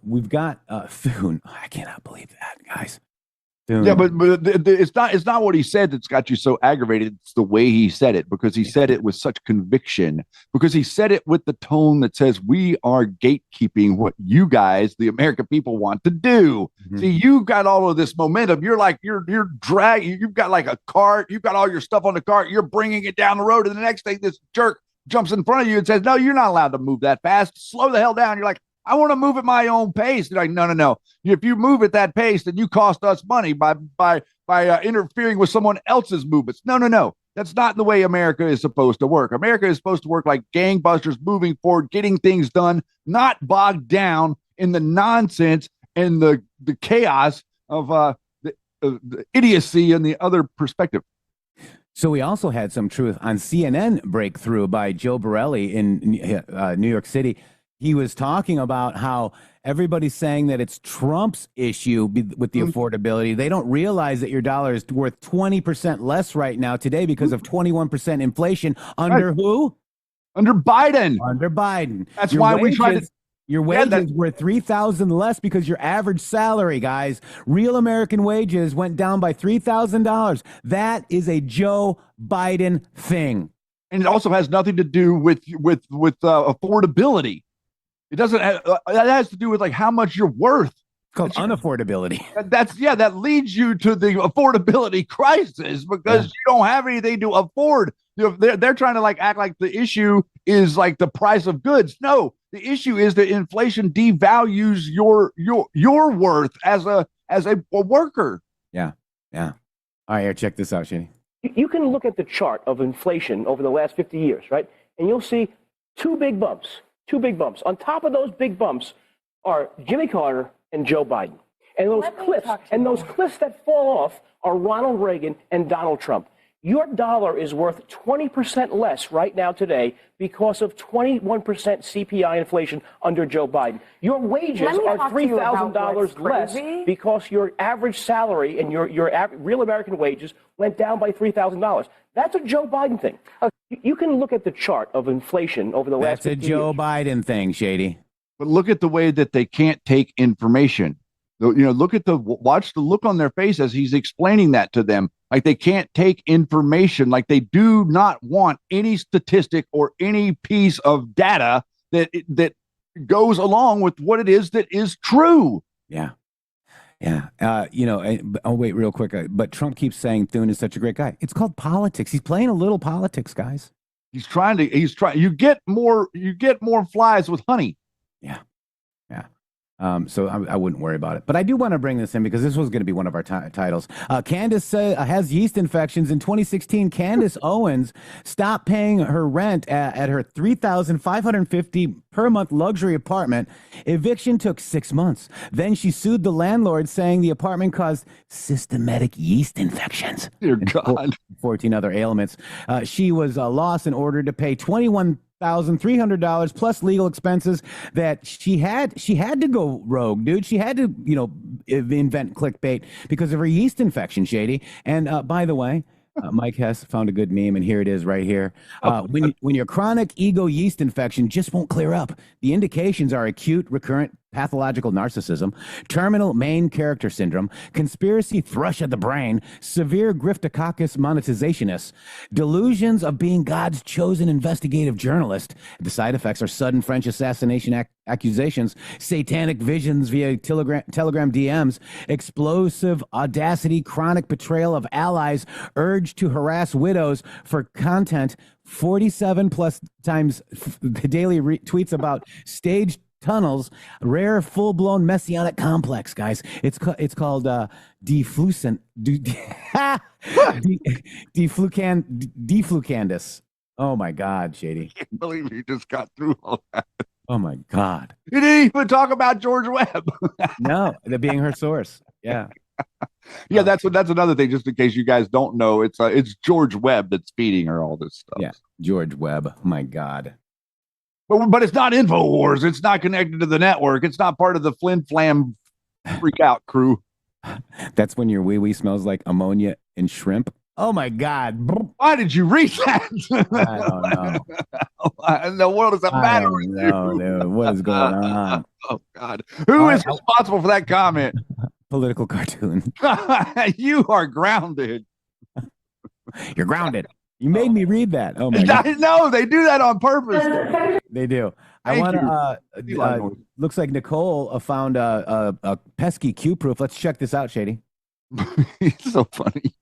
we've got Thune. I cannot believe that, guys. Thune. Yeah, but it's not what he said that's got you so aggravated. It's the way he said it, because he said it with such conviction, because he said it with the tone that says we are gatekeeping what you guys, the American people, want to do. Mm-hmm. See, you've got all of this momentum. You're like you're dragging. You've got like a cart. You've got all your stuff on the cart. You're bringing it down the road, and the next thing, this jerk jumps in front of you and says, "No, you're not allowed to move that fast. Slow the hell down." You're like, I want to move at my own pace. They're like, no. If you move at that pace, then you cost us money by interfering with someone else's movements. No. That's not the way America is supposed to work. America is supposed to work like gangbusters, moving forward, getting things done, not bogged down in the nonsense and the chaos of the idiocy and the other perspective. So we also had some truth on CNN breakthrough by Joe Borelli in New York City. He was talking about how everybody's saying that it's Trump's issue with the affordability. They don't realize that your dollar is worth 20% less right now today because of 21% inflation under who? Under Biden. Under Biden. That's why we tried to. Your wages were $3,000 less because your average salary, guys, real American wages went down by $3,000. That is a Joe Biden thing. And it also has nothing to do with affordability. It doesn't. That has to do with like how much you're worth. It's called unaffordability. That leads you to the affordability crisis because you don't have anything to afford. They're trying to like act like the issue is like the price of goods. No, the issue is that inflation devalues your worth as a worker. Yeah. All right, here, check this out, Shane. You can look at the chart of inflation over the last 50 years, right? And you'll see two big bumps. On top of those big bumps are Jimmy Carter and Joe Biden. And those cliffs that fall off are Ronald Reagan and Donald Trump. Your dollar is worth 20% less right now today because of 21% CPI inflation under Joe Biden. Your wages are $3,000 less because your average salary and your real American wages went down by $3,000. That's a Joe Biden thing. You can look at the chart of inflation over the last 50 years. That's a Joe Biden thing, Shady. But look at the way that they can't take information. Watch the look on their face as he's explaining that to them. Like they can't take information, like they do not want any statistic or any piece of data that goes along with what it is that is true. Yeah. I'll wait real quick. But Trump keeps saying Thune is such a great guy. It's called politics. He's playing a little politics, guys. He's trying. You get more flies with honey. Yeah. So I wouldn't worry about it. But I do want to bring this in because this was going to be one of our titles. Candace has yeast infections. In 2016, Candace Owens stopped paying her rent at her $3,550 per month luxury apartment. Eviction took 6 months. Then she sued the landlord, saying the apartment caused systematic yeast infections. Dear God. 14 other ailments. She was lost and ordered to pay $21,300 plus legal expenses that she had to go rogue, dude. She had to, invent clickbait because of her yeast infection, Shady. And by the way, Mike Hess found a good meme, and here it is right here. When your chronic ego yeast infection just won't clear up, the indications are acute, recurrent, pathological narcissism, terminal main character syndrome, conspiracy thrush of the brain, severe griftococcus monetizationist, delusions of being God's chosen investigative journalist. The side effects are sudden French assassination accusations, satanic visions via telegram DMs, explosive audacity, chronic betrayal of allies, urge to harass widows for content, 47 plus times the daily tweets about staged tunnels, rare full-blown messianic complex, guys. It's called deflucandus. Oh my God, Shady! I can't believe you just got through all that. Oh my God! You didn't even talk about George Webb. No, that being her source. Yeah. Yeah, that's another thing. Just in case you guys don't know, it's George Webb that's feeding her all this stuff. Yeah, George Webb. My God. But it's not InfoWars. It's not connected to the network. It's not part of the Flim Flam freak out crew. That's when your wee-wee smells like ammonia and shrimp. Oh my God. Why did you read that? I don't know. What in the world is the I matter don't with know, you? dude. What is going on? Oh God. Who is responsible for that comment? Political cartoon. You are grounded. You're grounded. You made me read that. Oh my God. I know they do that on purpose. They do. I Thank want you. to. Looks like Nicole found a pesky Q proof. Let's check this out, Shady. It's so funny.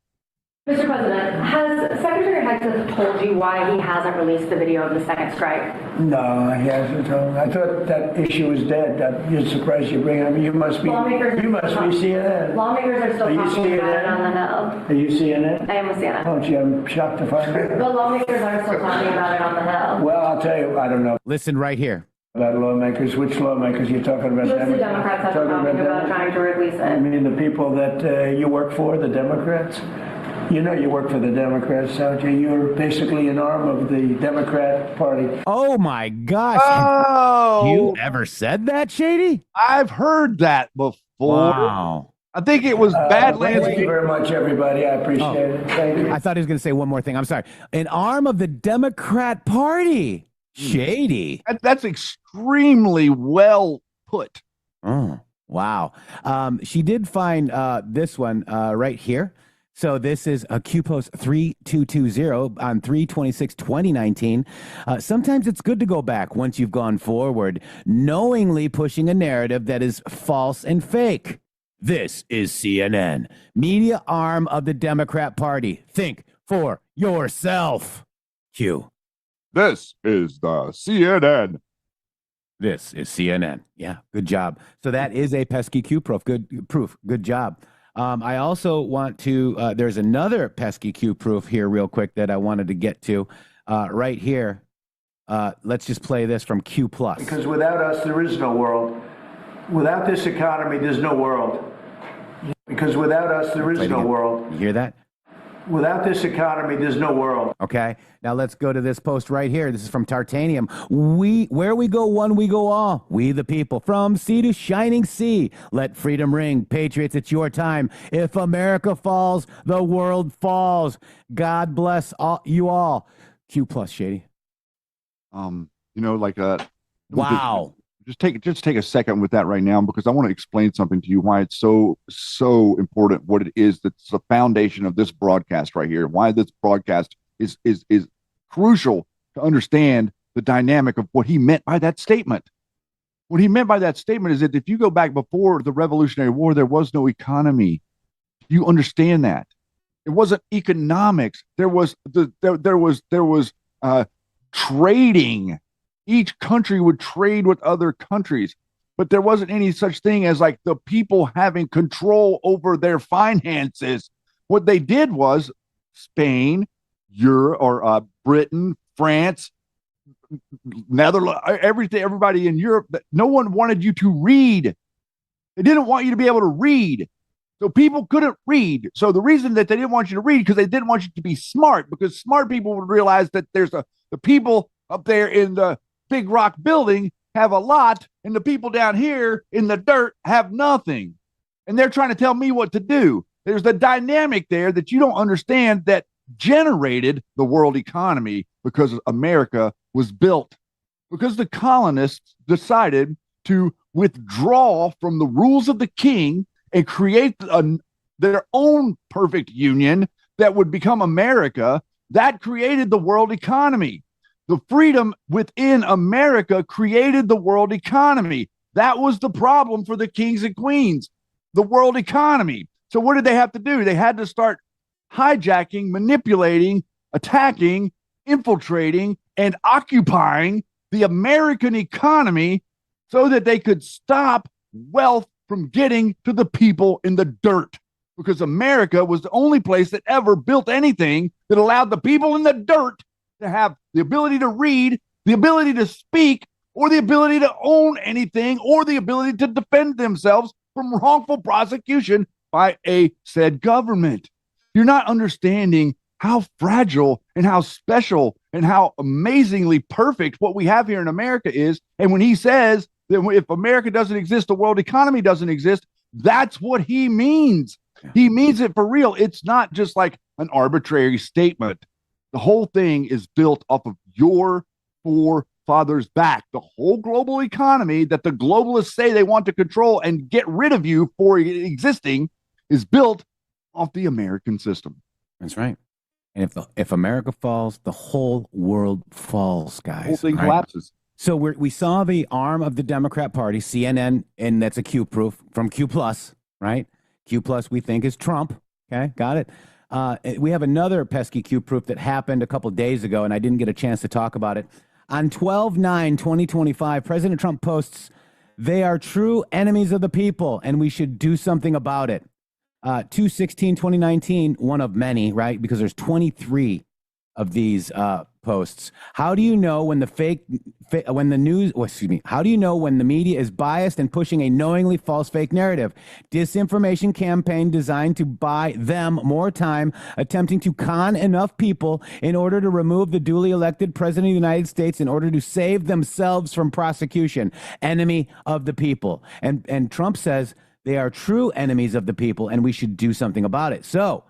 Mr. President, has Secretary Hexas told you why he hasn't released the video of the second strike? No, he hasn't told me. I thought that issue was dead. You're surprised you bring it up. You must be CNN. Lawmakers are still talking about it on the Hill. Are you CNN? I am with CNN. Oh, gee, I'm shocked to find out. The lawmakers are still talking about it on the Hill. Well, I'll tell you, I don't know Listen right here. about lawmakers. Which lawmakers you're talking about? Most of the Democrats have been talking about trying to release I it. mean, the people that you work for, the Democrats? You know you work for the Democrats, don't you? You're basically an arm of the Democrat Party. Oh my gosh. Oh, You ever said that, Shady? I've heard that before. Wow. I think it was Badlands. Thank you very much, everybody. I appreciate it. Thank you. I thought he was going to say one more thing. I'm sorry. An arm of the Democrat Party. Shady. That's extremely well put. Oh, wow. She did find this one right here. So this is a QPost 3220 on 3/26/2019. Sometimes it's good to go back once you've gone forward, knowingly pushing a narrative that is false and fake. This is CNN, media arm of the Democrat Party. Think for yourself. Q. This is the CNN. This is CNN. Yeah, good job. So that is a pesky Q proof. Good job. I also want to, there's another pesky Q proof here real quick that I wanted to get to right here. Let's just play this from Q+. Because without us, there is no world. Without this economy, there's no world. Because without us, there is no world. You hear that? Without this economy, there's no world. Okay. Now let's go to this post right here. This is from Tartanium. Where we go one, we go all. We the people. From sea to shining sea. Let freedom ring. Patriots, it's your time. If America falls, the world falls. God bless you all. Q+, Shady. Wow. Just take a second with that right now, because I want to explain something to you, why it's so important, what it is that's the foundation of this broadcast right here, why this broadcast is crucial to understand the dynamic of what he meant by that statement. What he meant by that statement is that if you go back before the Revolutionary War, there was no economy. You understand that. It wasn't economics. There was trading. Each country would trade with other countries, but there wasn't any such thing as like the people having control over their finances. What they did was Spain, Britain, France, Netherlands, everybody in Europe, no one wanted you to read. They didn't want you to be able to read. So people couldn't read. So the reason that they didn't want you to read, because they didn't want you to be smart, because smart people would realize that the people up there in the big rock building have a lot, and the people down here in the dirt have nothing. And they're trying to tell me what to do. There's the dynamic there that you don't understand that generated the world economy, because America was built. Because the colonists decided to withdraw from the rules of the king and create their own perfect union that would become America. That created the world economy. The freedom within America created the world economy. That was the problem for the kings and queens, the world economy. So what did they have to do? They had to start hijacking, manipulating, attacking, infiltrating, and occupying the American economy so that they could stop wealth from getting to the people in the dirt. Because America was the only place that ever built anything that allowed the people in the dirt to have the ability to read, the ability to speak, or the ability to own anything, or the ability to defend themselves from wrongful prosecution by a said government. You're not understanding how fragile and how special and how amazingly perfect what we have here in America is. And when he says that if America doesn't exist, the world economy doesn't exist, that's what he means. He means it for real. It's not just like an arbitrary statement. The whole thing is built off of your forefathers' back. The whole global economy that the globalists say they want to control and get rid of you for existing is built off the American system. That's right. And if America falls, the whole world falls, guys. The whole thing collapses. So we saw the arm of the Democrat Party, CNN, and that's a Q proof from Q plus, right? Q plus we think is Trump. Okay, got it. We have another pesky Q proof that happened a couple days ago, and I didn't get a chance to talk about it. On 12/9/2025, President Trump posts, "They are true enemies of the people, and we should do something about it." 2/16/2019, one of many, right? Because there's 23 of these posts. How do you know when how do you know when the media is biased and pushing a knowingly false fake narrative? Disinformation campaign designed to buy them more time, attempting to con enough people in order to remove the duly elected president of the United States in order to save themselves from prosecution. Enemy of the people. And Trump says they are true enemies of the people and we should do something about it. So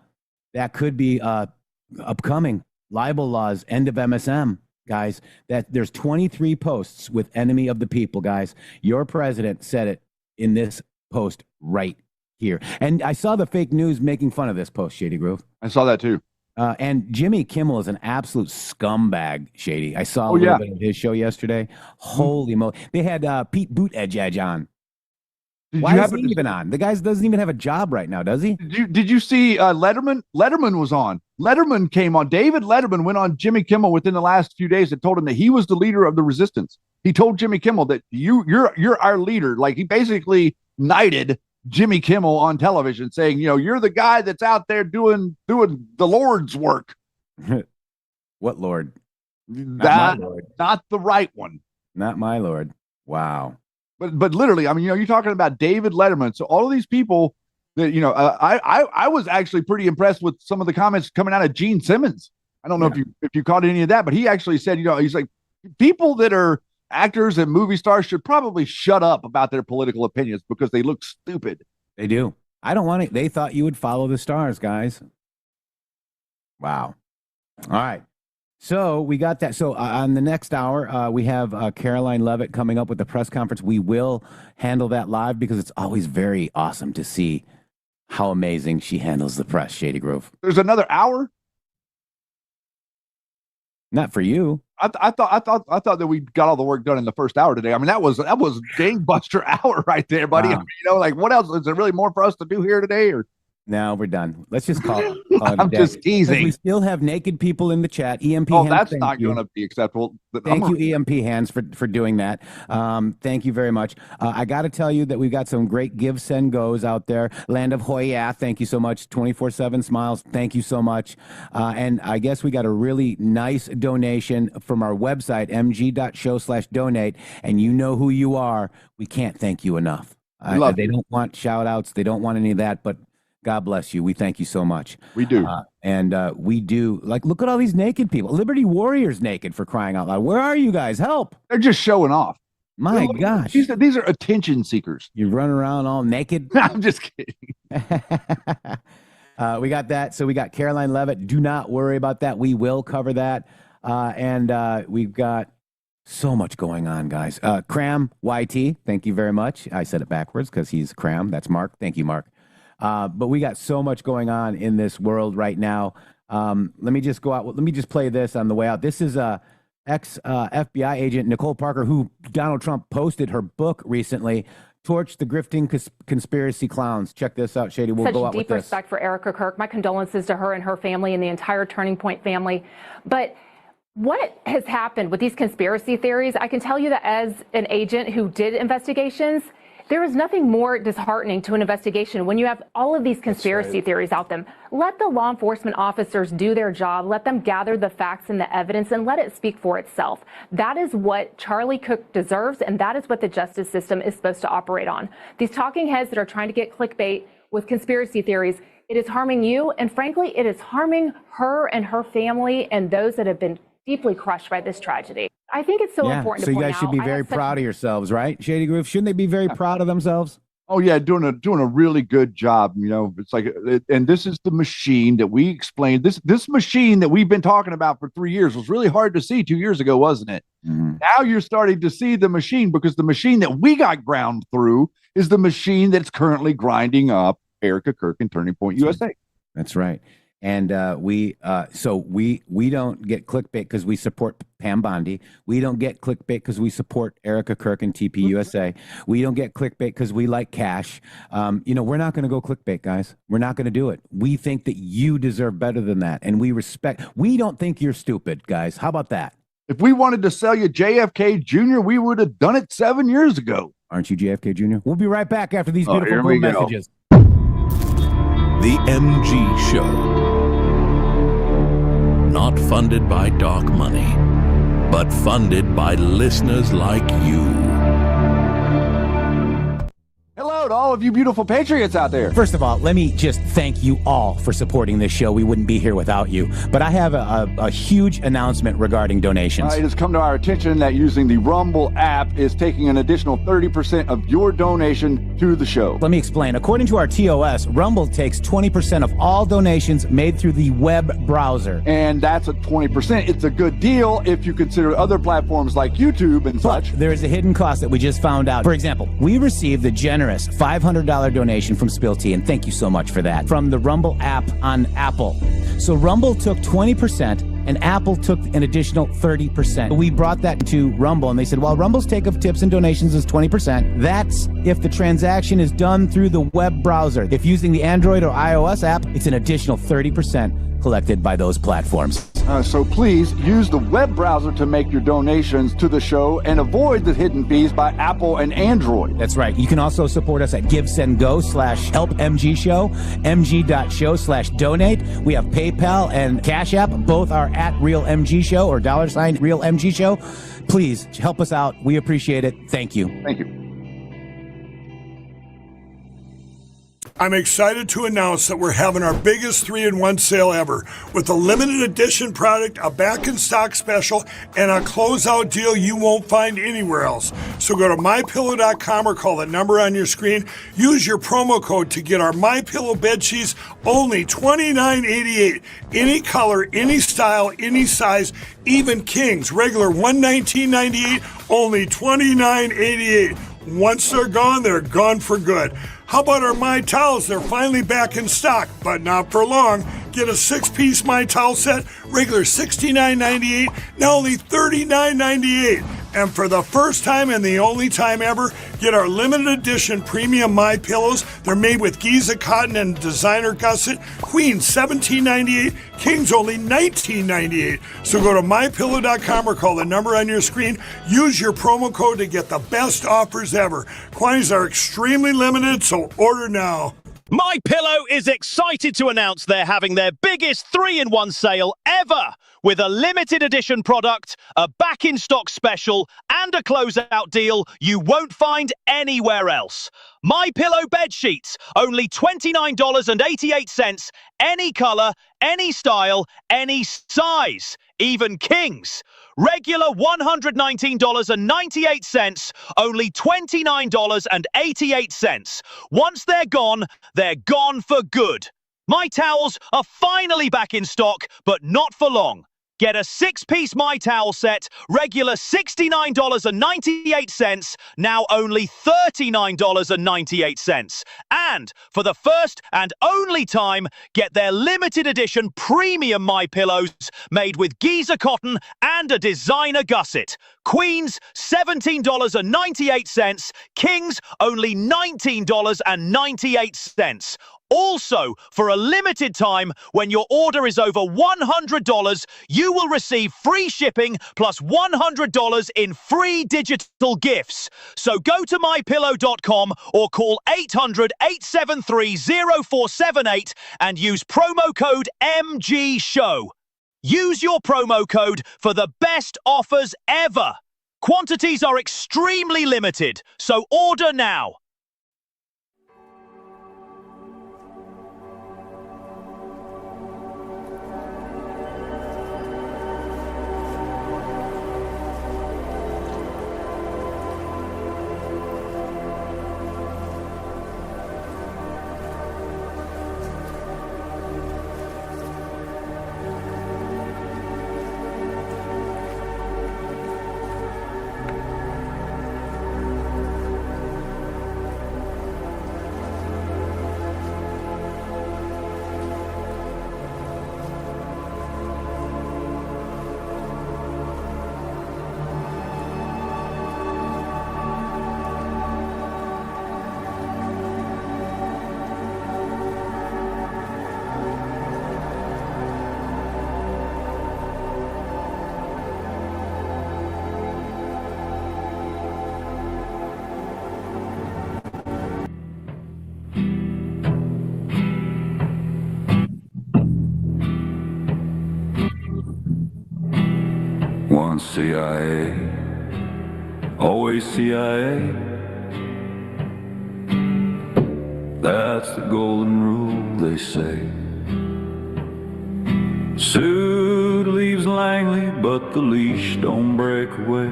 that could be upcoming. Libel laws, end of MSM, guys. That there's 23 posts with enemy of the people, guys. Your president said it in this post right here. And I saw the fake news making fun of this post, Shady Groove. I saw that too. And Jimmy Kimmel is an absolute scumbag, Shady. I saw a little bit of his show yesterday. Holy moly. They had Pete Buttigieg on. Why is he even on? The guy doesn't even have a job right now, does he? Did you see Letterman? Letterman was on. Letterman came on. David Letterman went on Jimmy Kimmel within the last few days and told him that he was the leader of the resistance. He told Jimmy Kimmel that you're our leader. Like he basically knighted Jimmy Kimmel on television, saying, you're the guy that's out there doing the Lord's work. What Lord? Not the right one. Not my Lord. Wow. But literally, I mean, you're talking about David Letterman. So all of these people that, I was actually pretty impressed with some of the comments coming out of Gene Simmons. I don't know if you caught any of that, but he actually said, he's like, people that are actors and movie stars should probably shut up about their political opinions because they look stupid. They do. I don't want it. They thought you would follow the stars, guys. Wow. All right. So we got that. So on the next hour, we have Karoline Leavitt coming up with the press conference. We will handle that live because it's always very awesome to see how amazing she handles the press, Shady Grove. There's another hour? Not for you. I thought that we got all the work done in the first hour today. I mean, that was gangbuster hour right there, buddy. Wow. I mean, like what else? Is there really more for us to do here today? Or no, we're done. Let's just call it. I'm just teasing. We still have naked people in the chat. EMP. Oh, hands, that's not going to be acceptable. Thank you, EMP hands, for doing that. Thank you very much. I got to tell you that we've got some great give, send, goes out there. Land of Hoya, thank you so much. 24/7 Smiles, thank you so much. And I guess we got a really nice donation from our website, mg.show/donate. And you know who you are. We can't thank you enough. They don't want shout outs. They don't want any of that, but God bless you. We thank you so much. We do. And we do. Like, look at all these naked people. Liberty Warriors naked, for crying out loud. Where are you guys? Help. They're just showing off. My gosh. These are attention seekers. You run around all naked? I'm just kidding. We got that. So we got Karoline Leavitt. Do not worry about that. We will cover that. And we've got so much going on, guys. Cram YT, thank you very much. I said it backwards because he's Cram. That's Mark. Thank you, Mark. But we got so much going on in this world right now. Let me just go out. Let me just play this on the way out. This is ex-FBI agent Nicole Parker, who Donald Trump posted her book recently, Torch the Grifting Conspiracy Clowns. Check this out, Shady. We'll go out with this. Such deep respect for Erica Kirk. My condolences to her and her family and the entire Turning Point family. But what has happened with these conspiracy theories? I can tell you that as an agent who did investigations, there is nothing more disheartening to an investigation when you have all of these conspiracy theories out there. Let the law enforcement officers do their job. Let them gather the facts and the evidence and let it speak for itself. That is what Charlie Cook deserves, and that is what the justice system is supposed to operate on. These talking heads that are trying to get clickbait with conspiracy theories, it is harming you, and frankly, it is harming her and her family and those that have been deeply crushed by this tragedy. I think it's so important to point out. So you guys should be very proud of yourselves, right, Shady Groove? Shouldn't they be very proud of themselves? Oh yeah, doing a really good job. You know, it's like, and this is the machine that we explained. This machine that we've been talking about for 3 years was really hard to see 2 years ago, wasn't it? Mhm. Now you're starting to see the machine, because the machine that we got ground through is the machine that's currently grinding up Erica Kirk and Turning Point USA. That's right. And we don't get clickbait because we support Pam Bondi. We don't get clickbait because we support Erica Kirk and TPUSA. We don't get clickbait because we like cash. We're not going to go clickbait, guys. We're not going to do it. We think that you deserve better than that, and we don't think you're stupid, guys. How about that? If we wanted to sell you JFK Jr., we would have done it 7 years ago. Aren't you JFK Jr.? We'll be right back after these beautiful here we go. messages. The MG Show. Not funded by dark money, but funded by listeners like you. Hello to all of you beautiful patriots out there. First of all, let me just thank you all for supporting this show. We wouldn't be here without you. But I have a huge announcement regarding donations. It has come to our attention that using the Rumble app is taking an additional 30% of your donation to the show. Let me explain. According to our TOS, Rumble takes 20% of all donations made through the web browser. And that's a 20%. It's a good deal if you consider other platforms like YouTube and such. There is a hidden cost that we just found out. For example, we received the generous $500 donation from Spill Tea, and thank you so much for that, from the Rumble app on Apple. So Rumble took 20%, and Apple took an additional 30%. We brought that to Rumble, and they said, well, Rumble's take of tips and donations is 20%. That's if the transaction is done through the web browser. If using the Android or iOS app, it's an additional 30% collected by those platforms. So please use the web browser to make your donations to the show and avoid the hidden fees by Apple and Android. That's right. You can also support us at GiveSendGo/HelpMGShow, mg.show/donate. We have PayPal and Cash App. Both are at RealMGShow or $RealMGShow. Please help us out. We appreciate it. Thank you. Thank you. I'm excited to announce that we're having our biggest 3-in-1 sale ever with a limited edition product, a back in stock special, and a closeout deal you won't find anywhere else. So go to MyPillow.com or call the number on your screen. Use your promo code to get our MyPillow bed sheets, only $29.88. Any color, any style, any size, even kings, regular $119.98, only $29.88. Once they're gone for good. How about our My Towels? They're finally back in stock, but not for long. Get a 6-piece My Towel set, regular $69.98, now only $39.98. And for the first time and the only time ever, get our limited edition premium My Pillows. They're made with Giza cotton and designer gusset. Queen $17.98, Kings only $19.98. So go to mypillow.com or call the number on your screen. Use your promo code to get the best offers ever. Quantities are extremely limited, so order now. My Pillow is excited to announce they're having their biggest 3-in-1 sale ever, with a limited edition product, a back in stock special, and a closeout deal you won't find anywhere else. My Pillow bed sheets, only $29.88, any color, any style, any size, even kings. Regular $119.98, only $29.88. Once they're gone for good. My Towels are finally back in stock, but not for long. Get a 6-piece My Towel set, regular $69.98, now only $39.98. And for the first and only time, get their limited edition premium My Pillows made with Giza cotton and a designer gusset. Queens, $17.98. Kings, only $19.98. Also, for a limited time, when your order is over $100, you will receive free shipping plus $100 in free digital gifts. So go to mypillow.com or call 800-873-0478 and use promo code MGSHOW. Use your promo code for the best offers ever. Quantities are extremely limited, so order now. Once CIA, always CIA. That's the golden rule, they say. Suit leaves Langley, but the leash don't break away.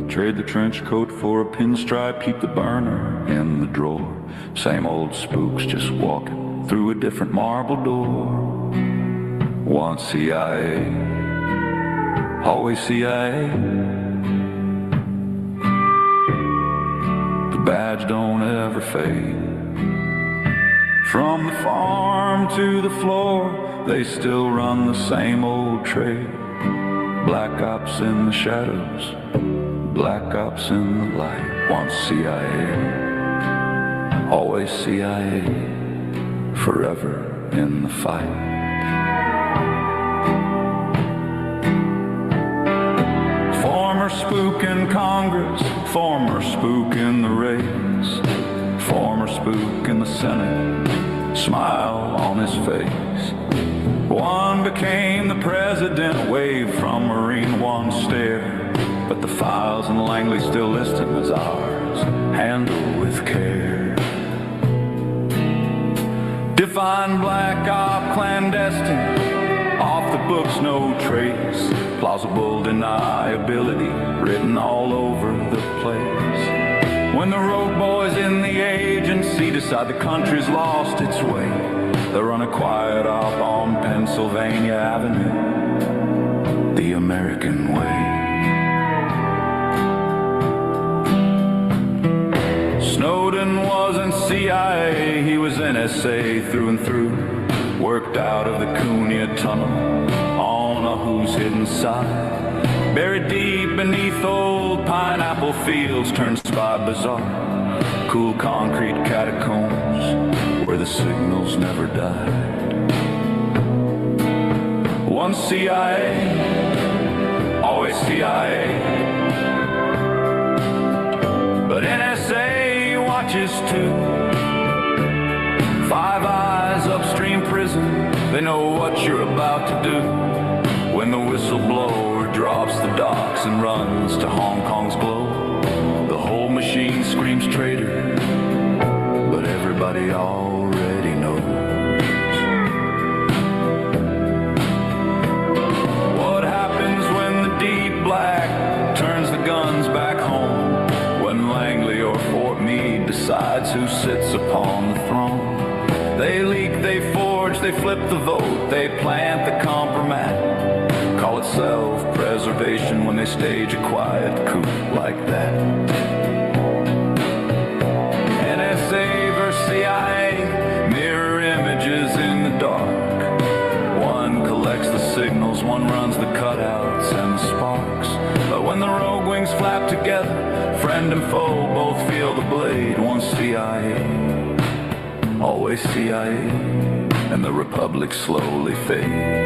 Trade the trench coat for a pinstripe, keep the burner in the drawer. Same old spooks just walking through a different marble door. Once CIA, always CIA. The badge don't ever fade. From the farm to the floor, they still run the same old trade. Black ops in the shadows, black ops in the light. Once CIA, always CIA, forever in the fight. Former spook in Congress, former spook in the race, former spook in the Senate, smile on his face. One became the president, waved from Marine One stare, but the files in Langley still list him as ours, handled with care. Define black op clandestine, off the books no trace, plausible deniability written all over the place. When the rogue boys in the agency decide the country's lost its way, they run a quiet op on Pennsylvania Avenue, the American way. Snowden wasn't CIA, he was NSA through and through. Worked out of the Cunha tunnel on a who's hidden side. Buried deep beneath old pineapple fields, turned spy bazaar. Cool concrete catacombs where the signals never died. Once CIA, always CIA. But NSA watches too. Five Eyes upstream prison, they know what you're about to do. When the whistleblower drops the docks and runs to Hong Kong's glow, the whole machine screams traitor, but everybody already knows. What happens when the deep black turns the guns back home? When Langley or Fort Meade decides who sits upon the throne? They leak, they forge, they flip the vote, they plant the compromat. Call it self-preservation when they stage a quiet coup like that. NSA versus CIA, mirror images in the dark. One collects the signals, one runs the cutouts and the sparks. But when the rogue wings flap together, friend and foe both feel the blade. One CIA, always CIA, and the republic slowly fades.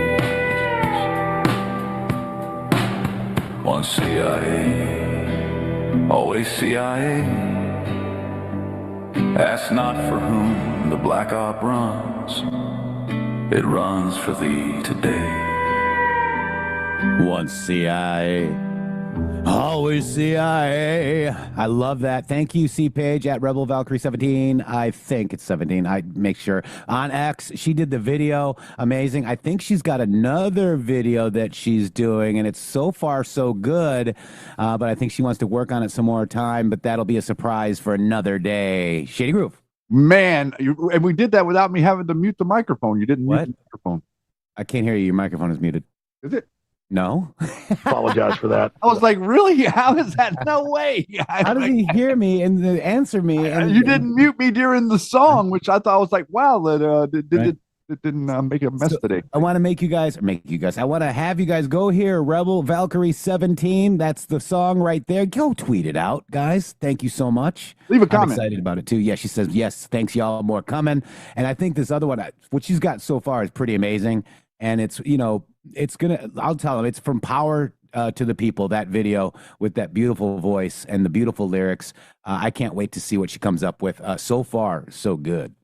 One CIA, always CIA. Ask not for whom the black op runs, it runs for thee today. One CIA, always CIA. I love that. Thank you, C Page at Rebel Valkyrie 17. I think it's 17. I make sure on X. She did the video, amazing. I think she's got another video that she's doing, and it's so far so good. But I think she wants to work on it some more time. But that'll be a surprise for another day. Shady Groove. Man, and we did that without me having to mute the microphone. You didn't mute the microphone. I can't hear you. Your microphone is muted. Is it? No. Apologize for that. I was like, really? How is that? No way. How does he hear me and answer me? And you didn't mute me during the song, which I thought was like, wow, it didn't make a mess today. I want to I want to have you guys go here. Rebel Valkyrie 17. That's the song right there. Go tweet it out, guys. Thank you so much. Leave a comment. I'm excited about it too. Yeah, she says, yes, thanks y'all, more coming. And I think this other one, what she's got so far is pretty amazing. And it's, I'll tell them, it's from power to the people, that video with that beautiful voice and the beautiful lyrics. I can't wait to see what she comes up with. So far, so good.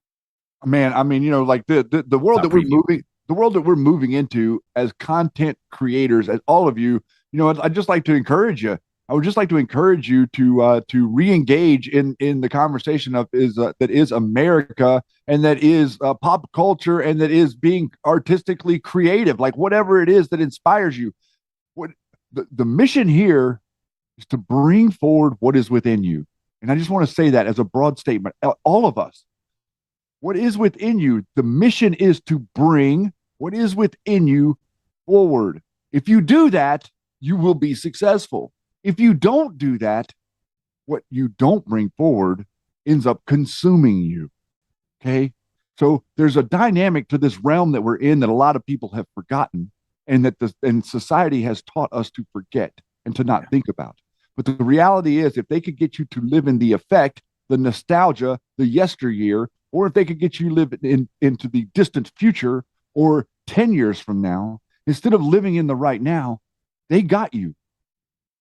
Man, I mean, like the world that we're moving into as content creators, as all of you, I'd just like to encourage you. I would just like to encourage you to re-engage in the conversation of that is America, and that is pop culture, and that is being artistically creative, like whatever it is that inspires you. What the mission here is to bring forward what is within you. And I just want to say that as a broad statement, all of us, what is within you, the mission is to bring what is within you forward. If you do that, you will be successful. If you don't do that, what you don't bring forward ends up consuming you. Okay. So there's a dynamic to this realm that we're in that a lot of people have forgotten, and that society has taught us to forget and to not think about. But the reality is, if they could get you to live in the effect, the nostalgia, the yesteryear, or if they could get you live into the distant future or 10 years from now, instead of living in the right now, they got you.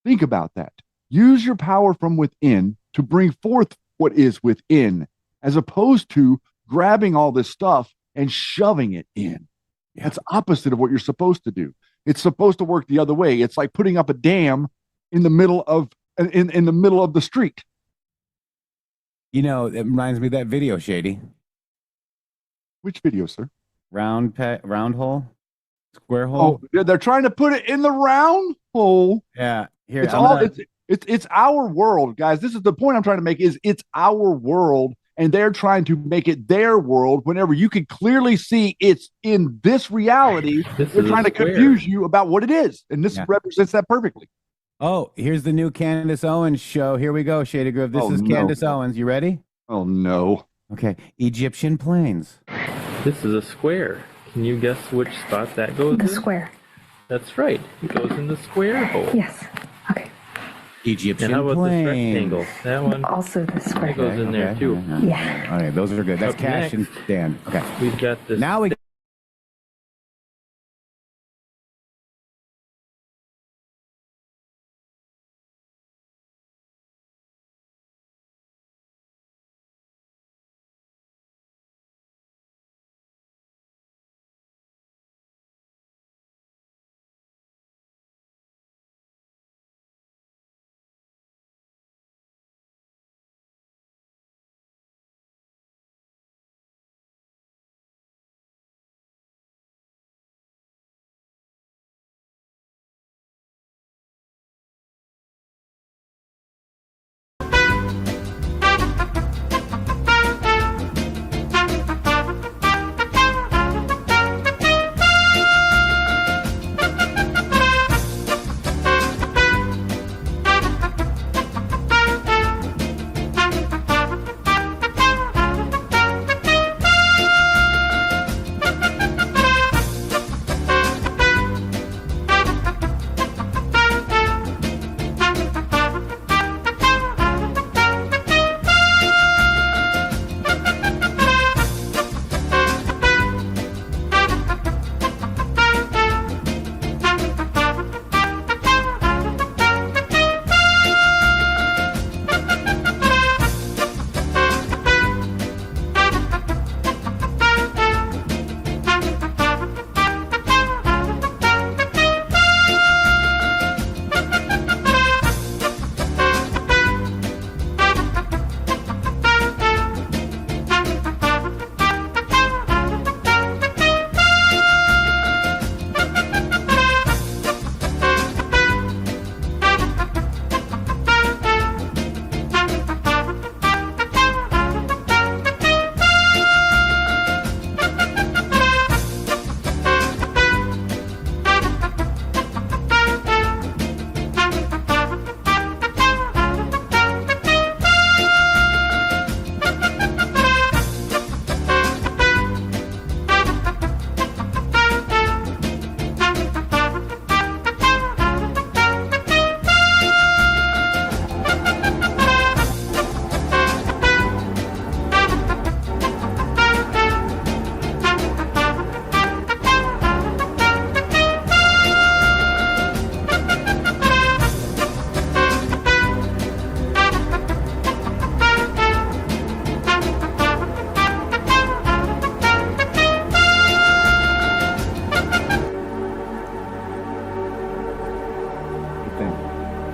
Think about that. Use your power from within to bring forth what is within, as opposed to grabbing all this stuff and shoving it in. That's opposite of what you're supposed to do. It's supposed to work the other way. It's like putting up a dam in the middle of in the middle of the street. It reminds me of that video, Shady. Which video, sir? Round hole, square hole. Oh, they're trying to put it in the round hole. Yeah, here it's our world, guys. This is the point I'm trying to make. Is it's our world, and they're trying to make it their world. Whenever you can clearly see it's in this reality, they're trying to confuse you about what it is, and this represents that perfectly. Oh, here's the new Candace Owens show. Here we go, Shady Groove. This is Candace Owens. You ready? Oh, no. Okay. Egyptian plains. This is a square. Can you guess which spot that goes in? The square. That's right. It goes in the square hole. Yes. Okay. Egyptian and how about plains. this rectangle? That one also the square. That goes in there too. Yeah. All right, those are good. That's Up Cash next, and Dan. Okay. We've got this. Now we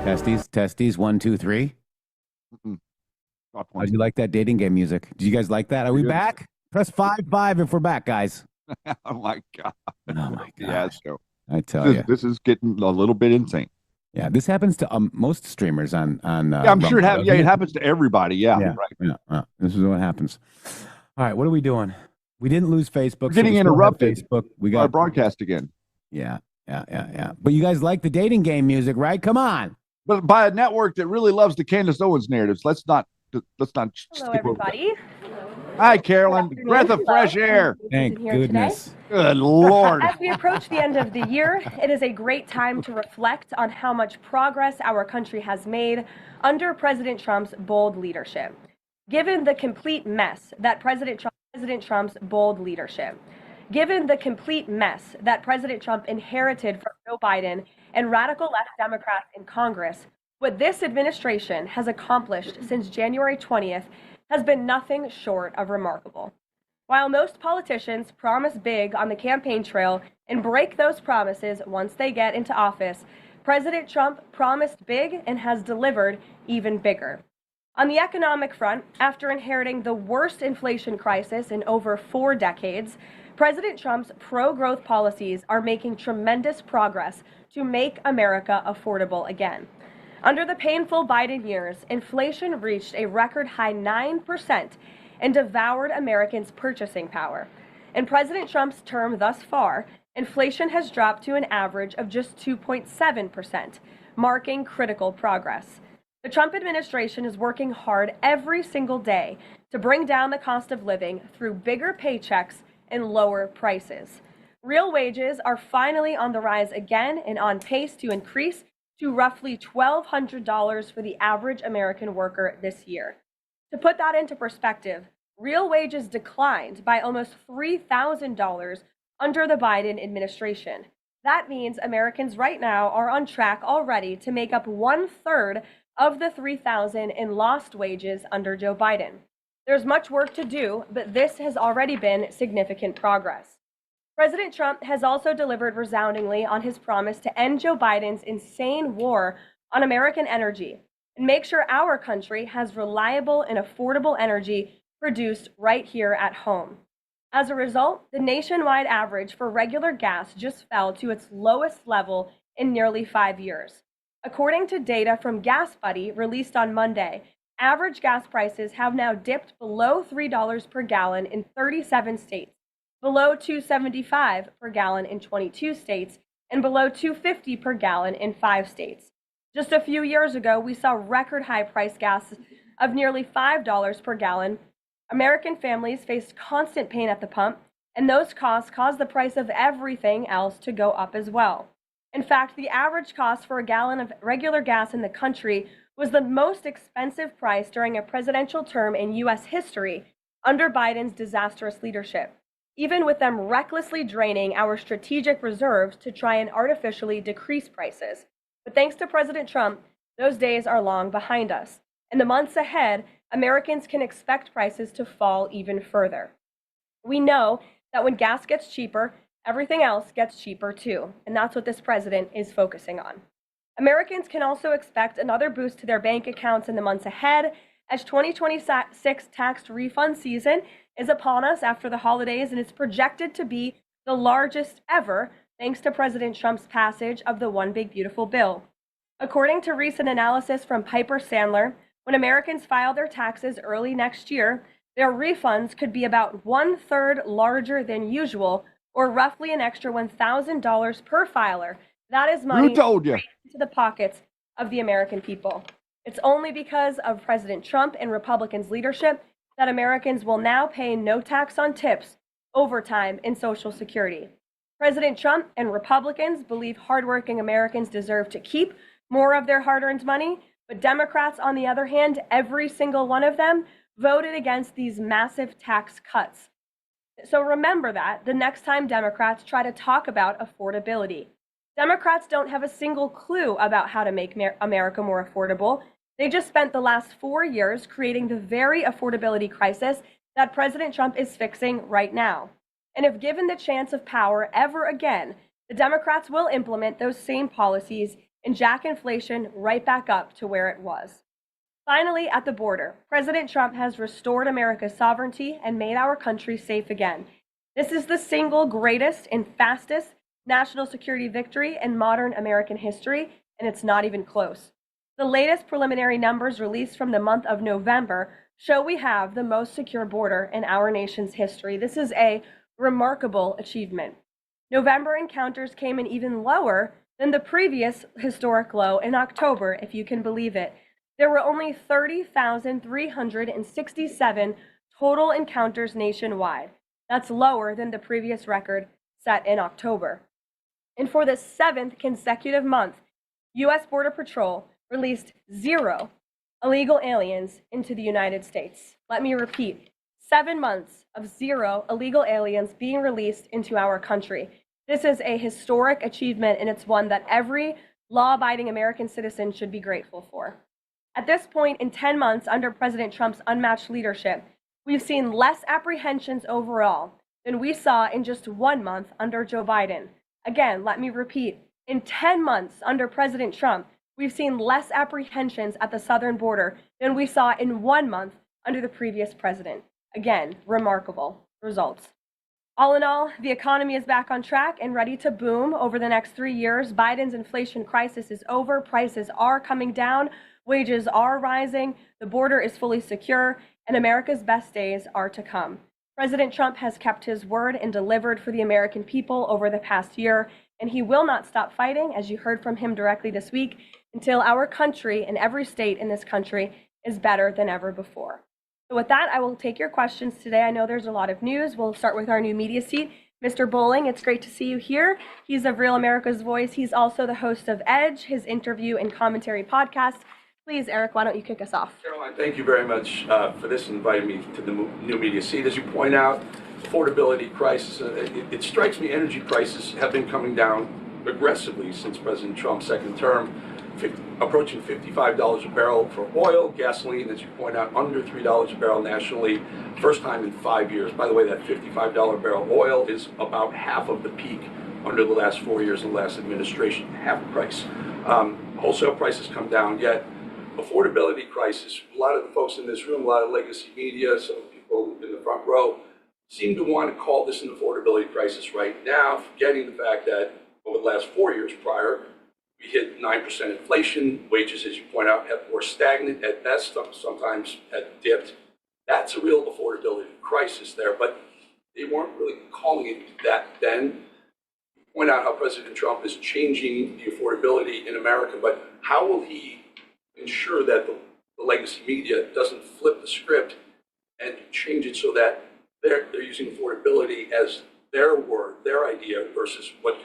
Testes, 1, 2, 3. How'd you like that dating game music? Did you guys like that? Are we back? Press 5 if we're back, guys. Oh my God. Oh my Yeah, gosh. so I tell you. this is getting a little bit insane. Yeah, this happens to most streamers on yeah, I'm sure it happens. Yeah, it happens to everybody. Yeah, right. Yeah, this is what happens. All right, what are we doing? We didn't lose Facebook. We're getting interrupted. Facebook. We got our broadcast again. Yeah. But you guys like the dating game music, right? Come on. But by a network that really loves the Candace Owens narratives. Let's not. Hello, everybody. Hi, Carolyn. Breath of fresh air. Thank goodness. Good Lord. As we approach the end of the year, it is a great time to reflect on how much progress our country has made under President Trump's bold leadership. Given the complete mess that President Trump's bold leadership, given the complete mess that President Trump inherited from Joe Biden and radical left Democrats in Congress, what this administration has accomplished since January 20th has been nothing short of remarkable. While most politicians promise big on the campaign trail and break those promises once they get into office, President Trump promised big and has delivered even bigger. On the economic front, after inheriting the worst inflation crisis in over 4 decades, President Trump's pro-growth policies are making tremendous progress to make America affordable again. Under the painful Biden years, inflation reached a record high 9% and devoured Americans' purchasing power. In President Trump's term thus far, inflation has dropped to an average of just 2.7%, marking critical progress. The Trump administration is working hard every single day to bring down the cost of living through bigger paychecks and lower prices. Real wages are finally on the rise again and on pace to increase to roughly $1,200 for the average American worker this year. To put that into perspective, real wages declined by almost $3,000 under the Biden administration. That means Americans right now are on track already to make up 1/3 of the $3,000 in lost wages under Joe Biden. There's much work to do, but this has already been significant progress. President Trump has also delivered resoundingly on his promise to end Joe Biden's insane war on American energy and make sure our country has reliable and affordable energy produced right here at home. As a result, the nationwide average for regular gas just fell to its lowest level in nearly 5 years. According to data from GasBuddy released on Monday, average gas prices have now dipped below $3 per gallon in 37 states, below $2.75 per gallon in 22 states, and below $2.50 per gallon in 5 states. Just a few years ago, we saw record high price gas of nearly $5 per gallon. American families faced constant pain at the pump, and those costs caused the price of everything else to go up as well. In fact, the average cost for a gallon of regular gas in the country was the most expensive price during a presidential term in U.S. history under Biden's disastrous leadership, even with them recklessly draining our strategic reserves to try and artificially decrease prices. But thanks to President Trump, those days are long behind us. In the months ahead, Americans can expect prices to fall even further. We know that when gas gets cheaper, everything else gets cheaper too, and that's what this president is focusing on. Americans can also expect another boost to their bank accounts in the months ahead, as 2026 tax refund season is upon us after the holidays and is projected to be the largest ever thanks to President Trump's passage of the One Big Beautiful Bill. According to recent analysis from Piper Sandler, when Americans file their taxes early next year, their refunds could be about 1/3 larger than usual, or roughly an extra $1,000 per filer. That is money Who told you? to the pockets of the American people. It's only because of President Trump and Republicans' leadership that Americans will now pay no tax on tips, overtime, and Social Security. President Trump and Republicans believe hardworking Americans deserve to keep more of their hard-earned money, but Democrats, on the other hand, every single one of them, voted against these massive tax cuts. So remember that the next time Democrats try to talk about affordability. Democrats don't have a single clue about how to make America more affordable. They just spent the last 4 years creating the very affordability crisis that President Trump is fixing right now. And if given the chance of power ever again, the Democrats will implement those same policies and jack inflation right back up to where it was. Finally, at the border, President Trump has restored America's sovereignty and made our country safe again. This is the single greatest and fastest national security victory in modern American history, and it's not even close. The latest preliminary numbers released from the month of November show we have the most secure border in our nation's history. This is a remarkable achievement. November encounters came in even lower than the previous historic low in October, if you can believe it. There were only 30,367 total encounters nationwide. That's lower than the previous record set in October. And for the 7th consecutive month, U.S. Border Patrol released 0 illegal aliens into the United States. Let me repeat, 7 months of 0 illegal aliens being released into our country. This is a historic achievement, and it's one that every law-abiding American citizen should be grateful for. At this point, in 10 months under President Trump's unmatched leadership, we've seen less apprehensions overall than we saw in just 1 month under Joe Biden. Again, let me repeat, in 10 months under President Trump, we've seen less apprehensions at the southern border than we saw in 1 month under the previous president. Again, remarkable results. All in all, the economy is back on track and ready to boom over the next 3 years. Biden's inflation crisis is over. Prices are coming down. Wages are rising. The border is fully secure, and America's best days are to come. President Trump has kept his word and delivered for the American people over the past year, and he will not stop fighting, as you heard from him directly this week, until our country and every state in this country is better than ever before. So with that, I will take your questions today. I know there's a lot of news. We'll start with our new media seat. Mr. Bowling, it's great to see you here. He's of Real America's Voice. He's also the host of Edge, his interview and commentary podcast. Please, Eric, why don't you kick us off? Karoline, thank you very much for this and inviting me to the new media seat. As you point out, affordability crisis, it strikes me energy prices have been coming down aggressively since President Trump's second term, approaching $55 a barrel for oil. Gasoline, as you point out, under $3 a barrel nationally, first time in 5 years. By the way, that $55 a barrel oil is about half of the peak under the last 4 years of the last administration, half the price. Wholesale prices come down, yet affordability crisis. A lot of the folks in this room, a lot of legacy media, some people in the front row, seem to want to call this an affordability crisis right now, forgetting the fact that over the last 4 years prior, we hit 9% inflation. Wages, as you point out, were stagnant at best, sometimes had dipped. That's a real affordability crisis there, but they weren't really calling it that then. You point out how President Trump is changing the affordability in America, but how will he ensure that the legacy media doesn't flip the script and change it so that they're using affordability as their word, their idea, versus what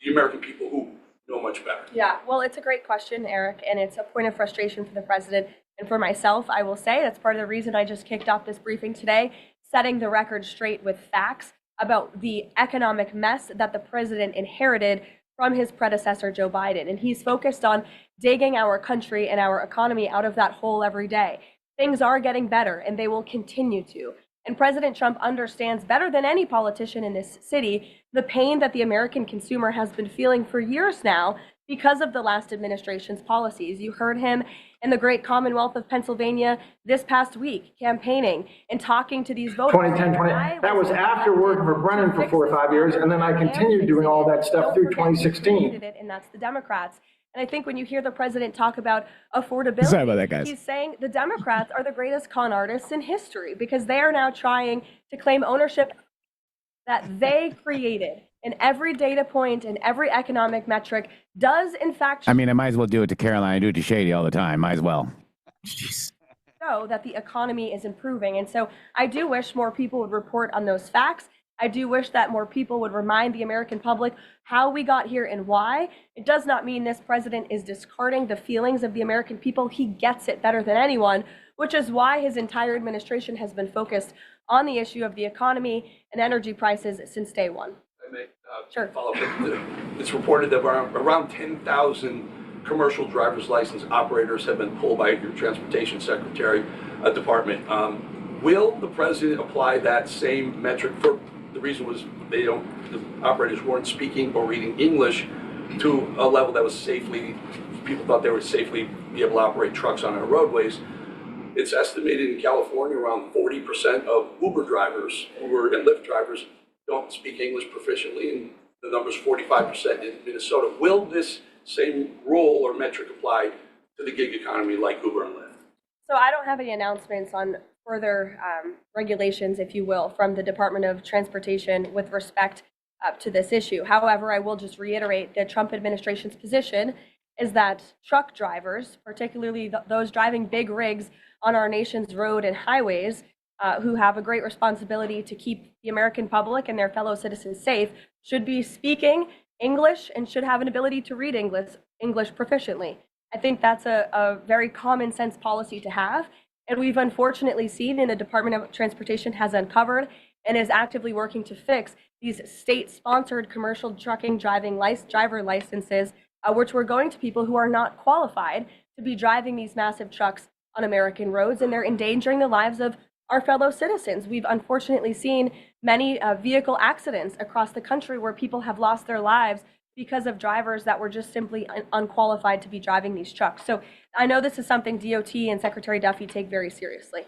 the American people who know much better? Yeah, well, it's a great question, Eric, and it's a point of frustration for the president and for myself. I will say that's part of the reason I just kicked off this briefing today, setting the record straight with facts about the economic mess that the president inherited from his predecessor, Joe Biden. And he's focused on digging our country and our economy out of that hole every day. Things are getting better, and they will continue to. And President Trump understands better than any politician in this city the pain that the American consumer has been feeling for years now because of the last administration's policies. You heard him in the great Commonwealth of Pennsylvania this past week, campaigning and talking to these voters. 2010, that was after working for Brennan for 4 or 5 years, and then I continued doing all that stuff through 2016. And that's the Democrats. And I think when you hear the president talk about affordability, sorry about that, guys, he's saying the Democrats are the greatest con artists in history because they are now trying to claim ownership that they created. And every data point and every economic metric does, in fact, I mean, I might as well do it to Karoline. I do it to Shady all the time. Might as well. Jeez. Show that the economy is improving. And so I do wish more people would report on those facts. I do wish that more people would remind the American public how we got here and why. It does not mean this president is discarding the feelings of the American people. He gets it better than anyone, which is why his entire administration has been focused on the issue of the economy and energy prices since day one. I may Sure. follow up. It's reported that around 10,000 commercial driver's license operators have been pulled by your transportation secretary department. Will the president apply that same metric? For the reason was the operators weren't speaking or reading English. to a level that was safely, people thought they would safely be able to operate trucks on our roadways. It's estimated in California around 40% of Uber drivers and Lyft drivers don't speak English proficiently, and the number's 45% in Minnesota. Will this same rule or metric apply to the gig economy like Uber and Lyft? So I don't have any announcements on further regulations, if you will, from the Department of Transportation with respect to this issue. However, I will just reiterate the Trump administration's position is that truck drivers, particularly those driving big rigs on our nation's road and highways, who have a great responsibility to keep the American public and their fellow citizens safe, should be speaking English and should have an ability to read English proficiently. I think that's a very common sense policy to have. And we've unfortunately seen, and the Department of Transportation has uncovered and is actively working to fix these state-sponsored commercial trucking driver licenses, which were going to people who are not qualified to be driving these massive trucks on American roads, and they're endangering the lives of our fellow citizens. We've unfortunately seen many vehicle accidents across the country where people have lost their lives because of drivers that were just simply unqualified to be driving these trucks. So I know this is something DOT and Secretary Duffy take very seriously.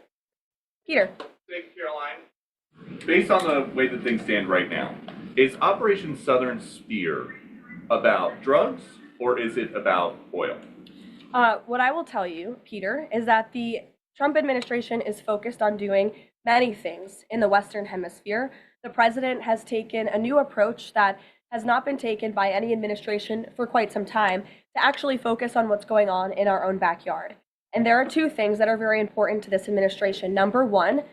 Peter. Thank you, Caroline. Based on the way that things stand right now, is Operation Southern Spear about drugs or is it about oil? What I will tell you, Peter, is that the Trump administration is focused on doing many things in the Western Hemisphere. The president has taken a new approach that has not been taken by any administration for quite some time to actually focus on what's going on in our own backyard. And there are two things that are very important to this administration. Number one,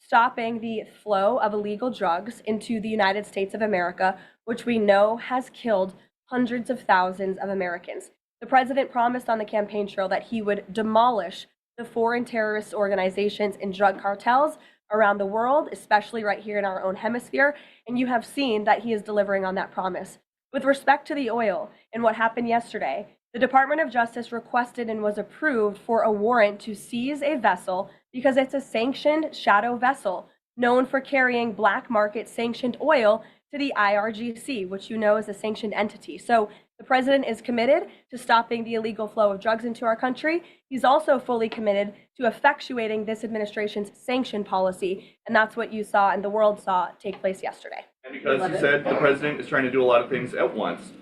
stopping the flow of illegal drugs into the United States of America, which we know has killed hundreds of thousands of Americans. The president promised on the campaign trail that he would demolish the foreign terrorist organizations and drug cartels around the world, especially right here in our own hemisphere, and you have seen that he is delivering on that promise. With respect to the oil and what happened yesterday, the Department of Justice requested and was approved for a warrant to seize a vessel because it's a sanctioned shadow vessel known for carrying black market sanctioned oil to the IRGC, which you know is a sanctioned entity. So the president is committed to stopping the illegal flow of drugs into our country. He's also fully committed to effectuating this administration's sanction policy, and that's what you saw and the world saw take place yesterday. And because you said the president is trying to do a lot of things at once,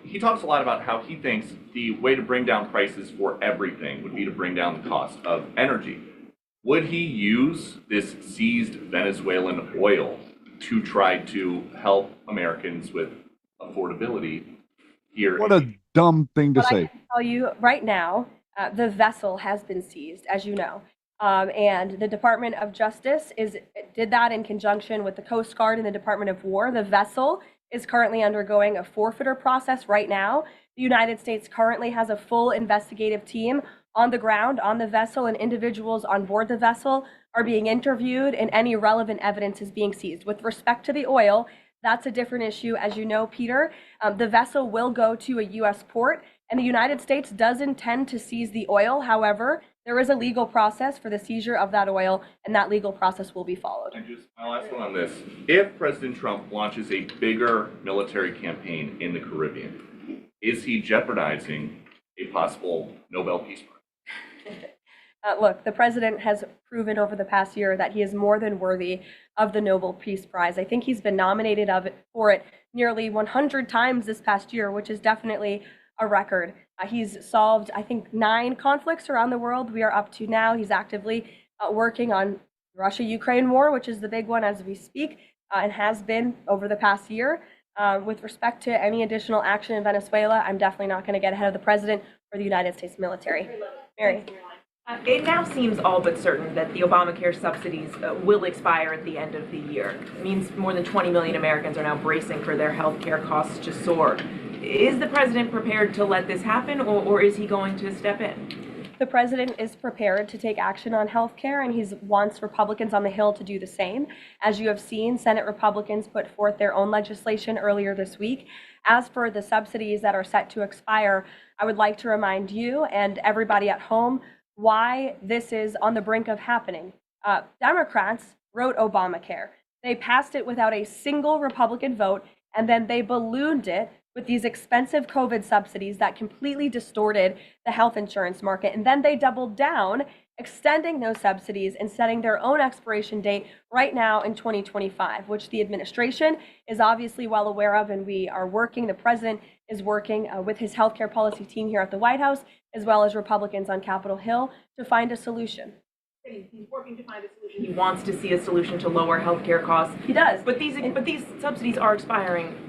he talks a lot about how he thinks the way to bring down prices for everything would be to bring down the cost of energy. Would he use this seized Venezuelan oil to try to help Americans with affordability here? What a dumb thing to say. I can tell you right now, the vessel has been seized, as you know. And the Department of Justice did that in conjunction with the Coast Guard and the Department of War. The vessel is currently undergoing a forfeiture process right now. The United States currently has a full investigative team on the ground on the vessel, and individuals on board the vessel are being interviewed and any relevant evidence is being seized. With respect to the oil, that's a different issue. As you know, Peter, the vessel will go to a U.S. port, and the United States does intend to seize the oil. However, there is a legal process for the seizure of that oil, and that legal process will be followed. And just my last one on this. If President Trump launches a bigger military campaign in the Caribbean, is he jeopardizing a possible Nobel Peace Prize? Look, the president has proven over the past year that he is more than worthy of the Nobel Peace Prize. I think he's been nominated for it nearly 100 times this past year, which is definitely a record. He's solved, I think, 9 conflicts around the world. We are up to now. He's actively working on the Russia-Ukraine war, which is the big one as we speak, and has been over the past year. With respect to any additional action in Venezuela, I'm definitely not going to get ahead of the president or the United States military. Mary. It now seems all but certain that the Obamacare subsidies will expire at the end of the year. It means more than 20 million Americans are now bracing for their health care costs to soar. Is the president prepared to let this happen, or is he going to step in? The president is prepared to take action on health care, and he wants Republicans on the Hill to do the same. As you have seen, Senate Republicans put forth their own legislation earlier this week. As for the subsidies that are set to expire, I would like to remind you and everybody at home why this is on the brink of happening. Democrats wrote Obamacare. They passed it without a single Republican vote, and then they ballooned it with these expensive COVID subsidies that completely distorted the health insurance market. And then they doubled down, extending those subsidies and setting their own expiration date right now in 2025, which the administration is obviously well aware of. And we are working, the president is working with his healthcare policy team here at the White House, as well as Republicans on Capitol Hill, to find a solution. He's working to find a solution. He wants to see a solution to lower healthcare costs. He does. But these subsidies are expiring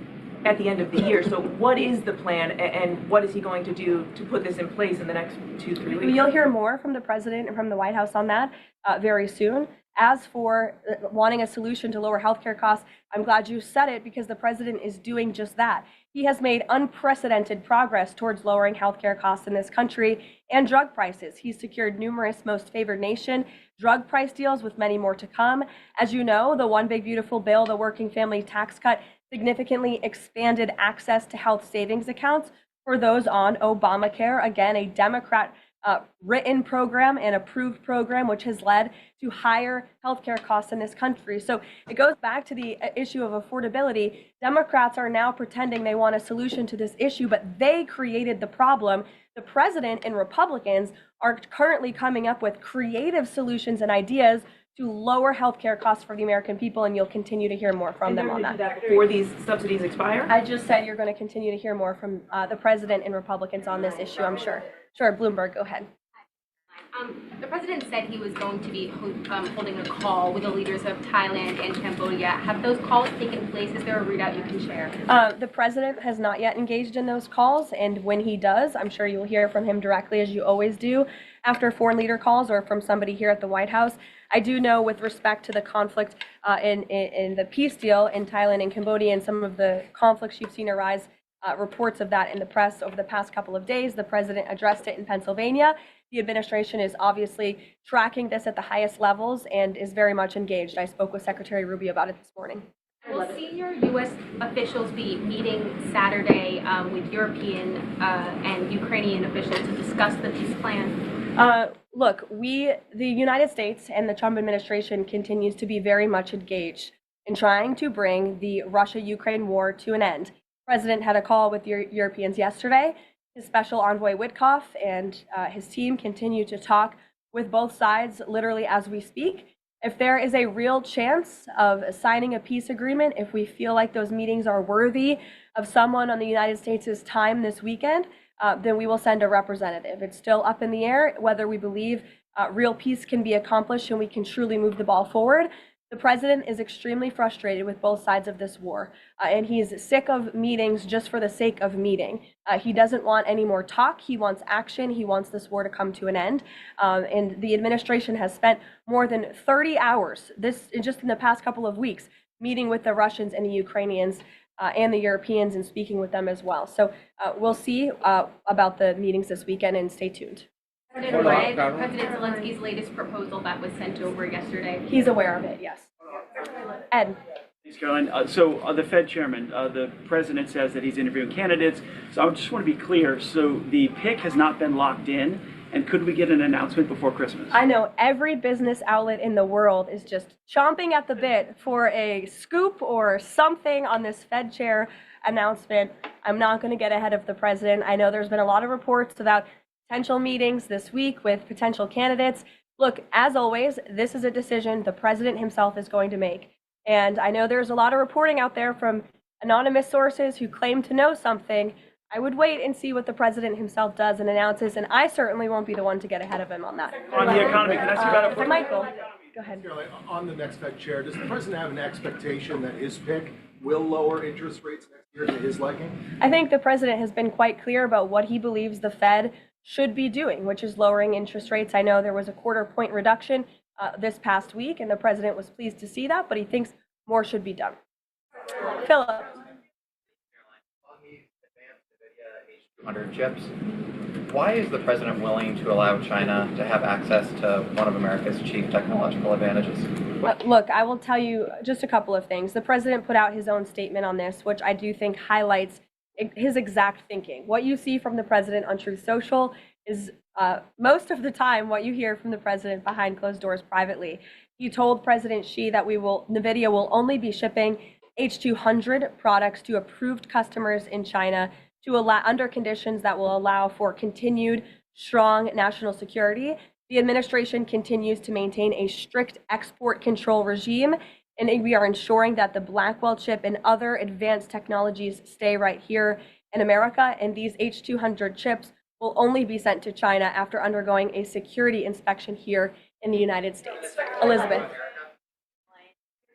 at the end of the year. So what is the plan, and what is he going to do to put this in place in the next 2-3 weeks? You'll hear more from the president and from the White House on that very soon. As for wanting a solution to lower healthcare costs, I'm glad you said it, because the president is doing just that. He has made unprecedented progress towards lowering healthcare costs in this country and drug prices. He's secured numerous most favored nation drug price deals, with many more to come. As you know, the One Big Beautiful Bill, the working family tax cut, significantly expanded access to health savings accounts for those on Obamacare. Again, a Democrat written program and approved program, which has led to higher healthcare costs in this country. So it goes back to the issue of affordability. Democrats are now pretending they want a solution to this issue, but they created the problem. The president and Republicans are currently coming up with creative solutions and ideas to lower healthcare costs for the American people, and you'll continue to hear more from them on that. Before these subsidies expire? I just said you're going to continue to hear more from the president and Republicans on this issue, I'm sure. Sure, Bloomberg, go ahead. The president said he was going to be holding a call with the leaders of Thailand and Cambodia. Have those calls taken place? Is there a readout you can share? The president has not yet engaged in those calls, and when he does, I'm sure you'll hear from him directly, as you always do, after foreign leader calls or from somebody here at the White House. I do know, with respect to the conflict in the peace deal in Thailand and Cambodia and some of the conflicts you've seen arise, reports of that in the press over the past couple of days. The president addressed it in Pennsylvania. The administration is obviously tracking this at the highest levels and is very much engaged. I spoke with Secretary Rubio about it this morning. Will senior U.S. officials be meeting Saturday with European and Ukrainian officials to discuss the peace plan? Look, the United States and the Trump administration continues to be very much engaged in trying to bring the Russia-Ukraine war to an end. The president had a call with Europeans yesterday. His special envoy Witkoff and his team continue to talk with both sides literally as we speak. If there is a real chance of signing a peace agreement, if we feel like those meetings are worthy of someone on the United States' time this weekend, then we will send a representative. It's still up in the air whether we believe real peace can be accomplished and we can truly move the ball forward. The president is extremely frustrated with both sides of this war, and he's sick of meetings just for the sake of meeting. He doesn't want any more talk. He wants action. He wants this war to come to an end. And the administration has spent more than 30 hours, just in the past couple of weeks, meeting with the Russians and the Ukrainians and the Europeans and speaking with them as well. So we'll see about the meetings this weekend, and stay tuned. President Zelensky's latest proposal that was sent over yesterday. He's aware of it, yes. Ed. Thanks, Karoline. So the Fed chairman, the president says that he's interviewing candidates. So I just want to be clear. So the pick has not been locked in. And could we get an announcement before Christmas? I know every business outlet in the world is just chomping at the bit for a scoop or something on this Fed chair announcement. I'm not going to get ahead of the president. I know there's been a lot of reports about potential meetings this week with potential candidates. Look, as always, this is a decision the president himself is going to make. And I know there's a lot of reporting out there from anonymous sources who claim to know something. I would wait and see what the president himself does and announces, and I certainly won't be the one to get ahead of him on that. On the economy, can I ask you about it? Michael, go ahead. On the next Fed chair, does the president have an expectation that his pick will lower interest rates next year to his liking? I think the president has been quite clear about what he believes the Fed should be doing, which is lowering interest rates. I know there was a quarter-point reduction this past week, and the president was pleased to see that, but he thinks more should be done. Philip. 100 chips. Why is the president willing to allow China to have access to one of America's chief technological advantages? Look, I will tell you just a couple of things. The president put out his own statement on this, which I do think highlights his exact thinking. What you see from the president on Truth Social is most of the time what you hear from the president behind closed doors privately. He told President Xi that NVIDIA will only be shipping H200 products to approved customers in China to allow under conditions that will allow for continued strong national security. The administration continues to maintain a strict export control regime, and we are ensuring that the Blackwell chip and other advanced technologies stay right here in America, and these H200 chips will only be sent to China after undergoing a security inspection here in the United States. Elizabeth.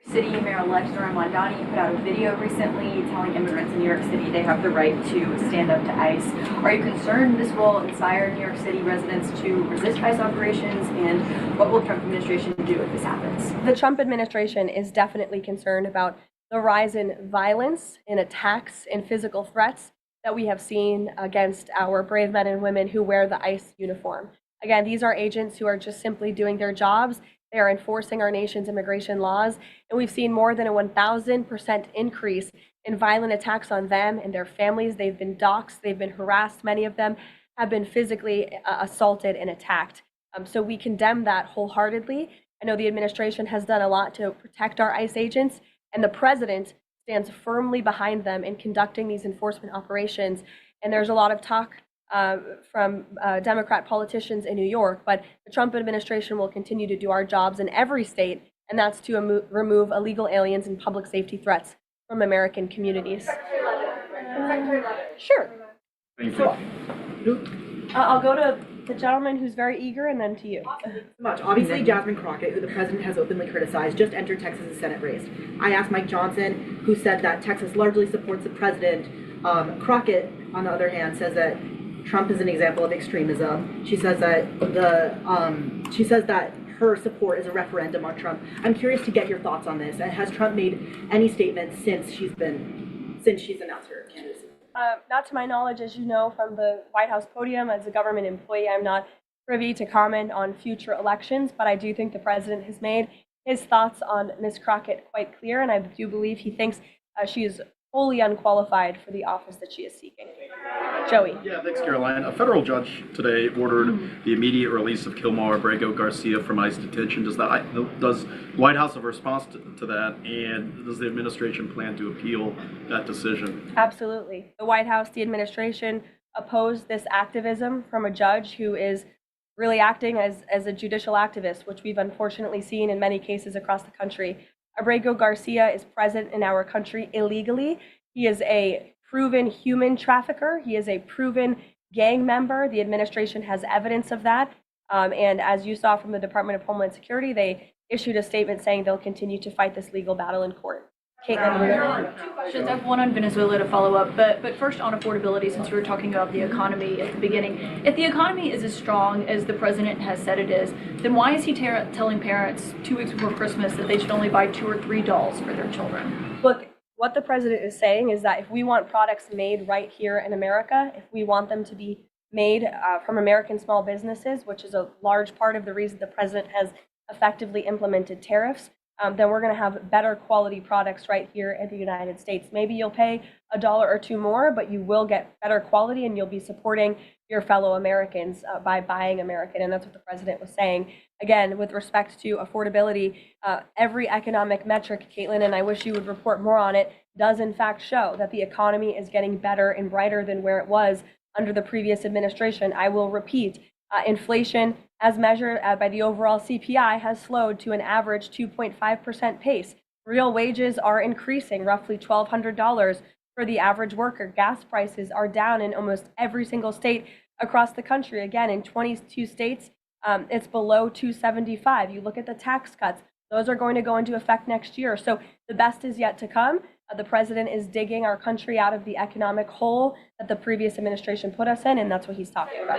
City Mayor-elect Zoran Mondani put out a video recently telling immigrants in New York City they have the right to stand up to ICE. Are you concerned this will inspire New York City residents to resist ICE operations, and what will the Trump administration do if this happens? The Trump administration is definitely concerned about the rise in violence, in attacks, and physical threats that we have seen against our brave men and women who wear the ICE uniform. Again, these are agents who are just simply doing their jobs. They are enforcing our nation's immigration laws, and we've seen more than a 1,000% increase in violent attacks on them and their families. They've been doxxed, they've been harassed, many of them have been physically assaulted and attacked. So we condemn that wholeheartedly. I know the administration has done a lot to protect our ICE agents, and the president stands firmly behind them in conducting these enforcement operations. And there's a lot of talk from Democrat politicians in New York, but the Trump administration will continue to do our jobs in every state, and that's to remove illegal aliens and public safety threats from American communities. Sure. Thank you. I'll go to the gentleman who's very eager, and then to you. Obviously, Jasmine Crockett, who the president has openly criticized, just entered Texas's Senate race. I asked Mike Johnson, who said that Texas largely supports the president. Crockett, on the other hand, says that Trump is an example of extremism. She says that her support is a referendum on Trump. I'm curious to get your thoughts on this. And has Trump made any statements since she's announced her candidacy? Not to my knowledge, as you know, from the White House podium. As a government employee, I'm not privy to comment on future elections, but I do think the president has made his thoughts on Ms. Crockett quite clear, and I do believe he thinks she is wholly unqualified for the office that she is seeking. Joey. Yeah, thanks, Caroline. A federal judge today ordered the immediate release of Kilmar Abrego Garcia from ICE detention. Does the White House have a response to that, and does the administration plan to appeal that decision? Absolutely. The White House, the administration opposed this activism from a judge who is really acting as a judicial activist, which we've unfortunately seen in many cases across the country. Abrego Garcia is present in our country illegally. He is a proven human trafficker. He is a proven gang member. The administration has evidence of that. And as you saw from the Department of Homeland Security, they issued a statement saying they'll continue to fight this legal battle in court. Caitlin. Two questions. I have one on Venezuela to follow up, but first on affordability, since we were talking about the economy at the beginning. If the economy is as strong as the president has said it is, then why is he telling parents 2 weeks before Christmas that they should only buy 2 or 3 dolls for their children? Look, what the president is saying is that if we want products made right here in America, if we want them to be made from American small businesses, which is a large part of the reason the president has effectively implemented tariffs, then we're going to have better quality products right here in the United States. Maybe you'll pay $1 or $2 more, but you will get better quality, and you'll be supporting your fellow Americans by buying American. And that's what the president was saying. Again, with respect to affordability, every economic metric, Caitlin, and I wish you would report more on it, does in fact show that the economy is getting better and brighter than where it was under the previous administration. I will repeat, inflation as measured by the overall CPI has slowed to an average 2.5% pace. Real wages are increasing, roughly $1,200 for the average worker. Gas prices are down in almost every single state across the country. Again, in 22 states, it's below $275. You look at the tax cuts, those are going to go into effect next year. So the best is yet to come. The president is digging our country out of the economic hole that the previous administration put us in, and that's what he's talking about.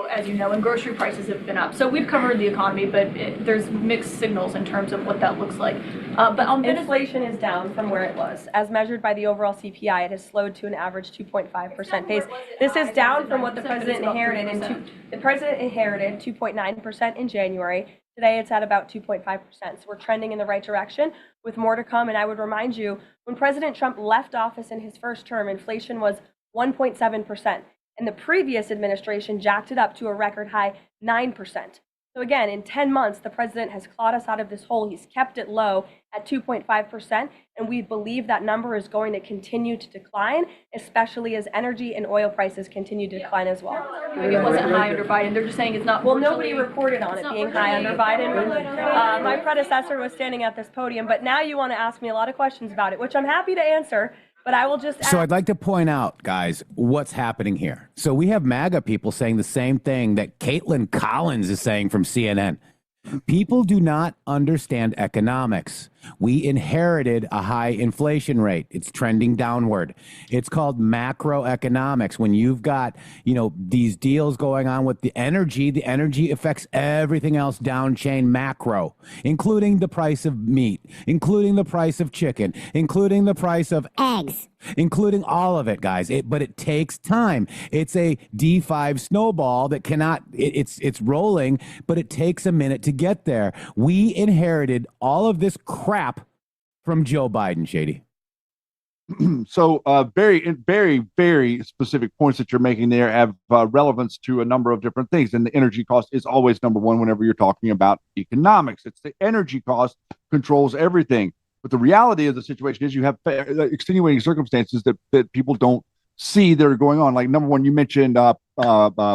As you know, and grocery prices have been up. So we've covered the economy, but there's mixed signals in terms of what that looks like. But on inflation is down from where it was. As measured by the overall CPI, it has slowed to an average 2.5% pace. This is down from what the president inherited. The president inherited 2.9% in January. Today, it's at about 2.5%. So we're trending in the right direction with more to come. And I would remind you, when President Trump left office in his first term, inflation was 1.7%. And the previous administration jacked it up to a record high 9%. So again, in 10 months, the president has clawed us out of this hole. He's kept it low at 2.5%, and we believe that number is going to continue to decline, especially as energy and oil prices continue to decline as well. It wasn't high under Biden. They're just saying it's not. Well, nobody reported on it being high under Biden. My predecessor was standing at this podium, but now you want to ask me a lot of questions about it, which I'm happy to answer. But I will just ask. So I'd like to point out, guys, what's happening here. So we have MAGA people saying the same thing that Caitlin Collins is saying from CNN. People do not understand economics. We inherited a high inflation rate. It's trending downward. It's called macroeconomics. When you've got, these deals going on with the energy affects everything else down chain macro, including the price of meat, including the price of chicken, including the price of eggs, including all of it, guys. But it takes time. It's a D5 snowball that cannot, it's rolling, but it takes a minute to get there. We inherited all of this crap from Joe Biden, Shady. So very, very, very specific points that you're making there have relevance to a number of different things. And the energy cost is always number one whenever you're talking about economics. It's the energy cost controls everything. But the reality of the situation is you have extenuating circumstances that people don't see that are going on. Like number one, you mentioned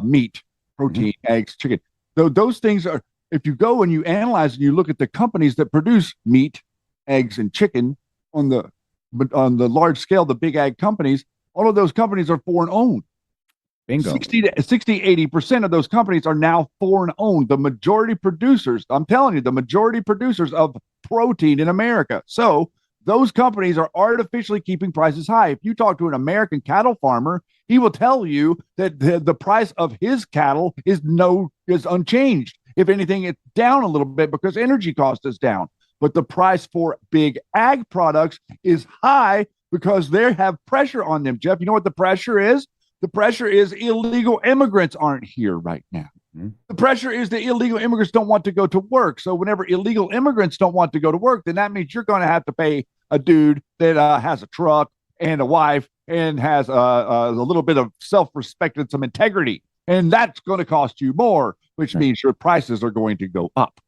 meat, protein, eggs, chicken. Those things are, if you go and you analyze and you look at the companies that produce meat, eggs, and chicken on the large scale, the big ag companies, all of those companies are foreign owned. Bingo. 80% of those companies are now foreign owned. The majority producers, I'm telling you, the majority producers of protein in America. So those companies are artificially keeping prices high. If you talk to an American cattle farmer, he will tell you that the price of his cattle is unchanged. If anything, it's down a little bit because energy cost is down. But the price for big ag products is high because they have pressure on them. Jeff, you know what the pressure is? The pressure is illegal immigrants aren't here right now. Mm-hmm. The pressure is that illegal immigrants don't want to go to work. So whenever illegal immigrants don't want to go to work, then that means you're going to have to pay a dude that has a truck and a wife and has a little bit of self-respect and some integrity. And that's going to cost you more, which means your prices are going to go up.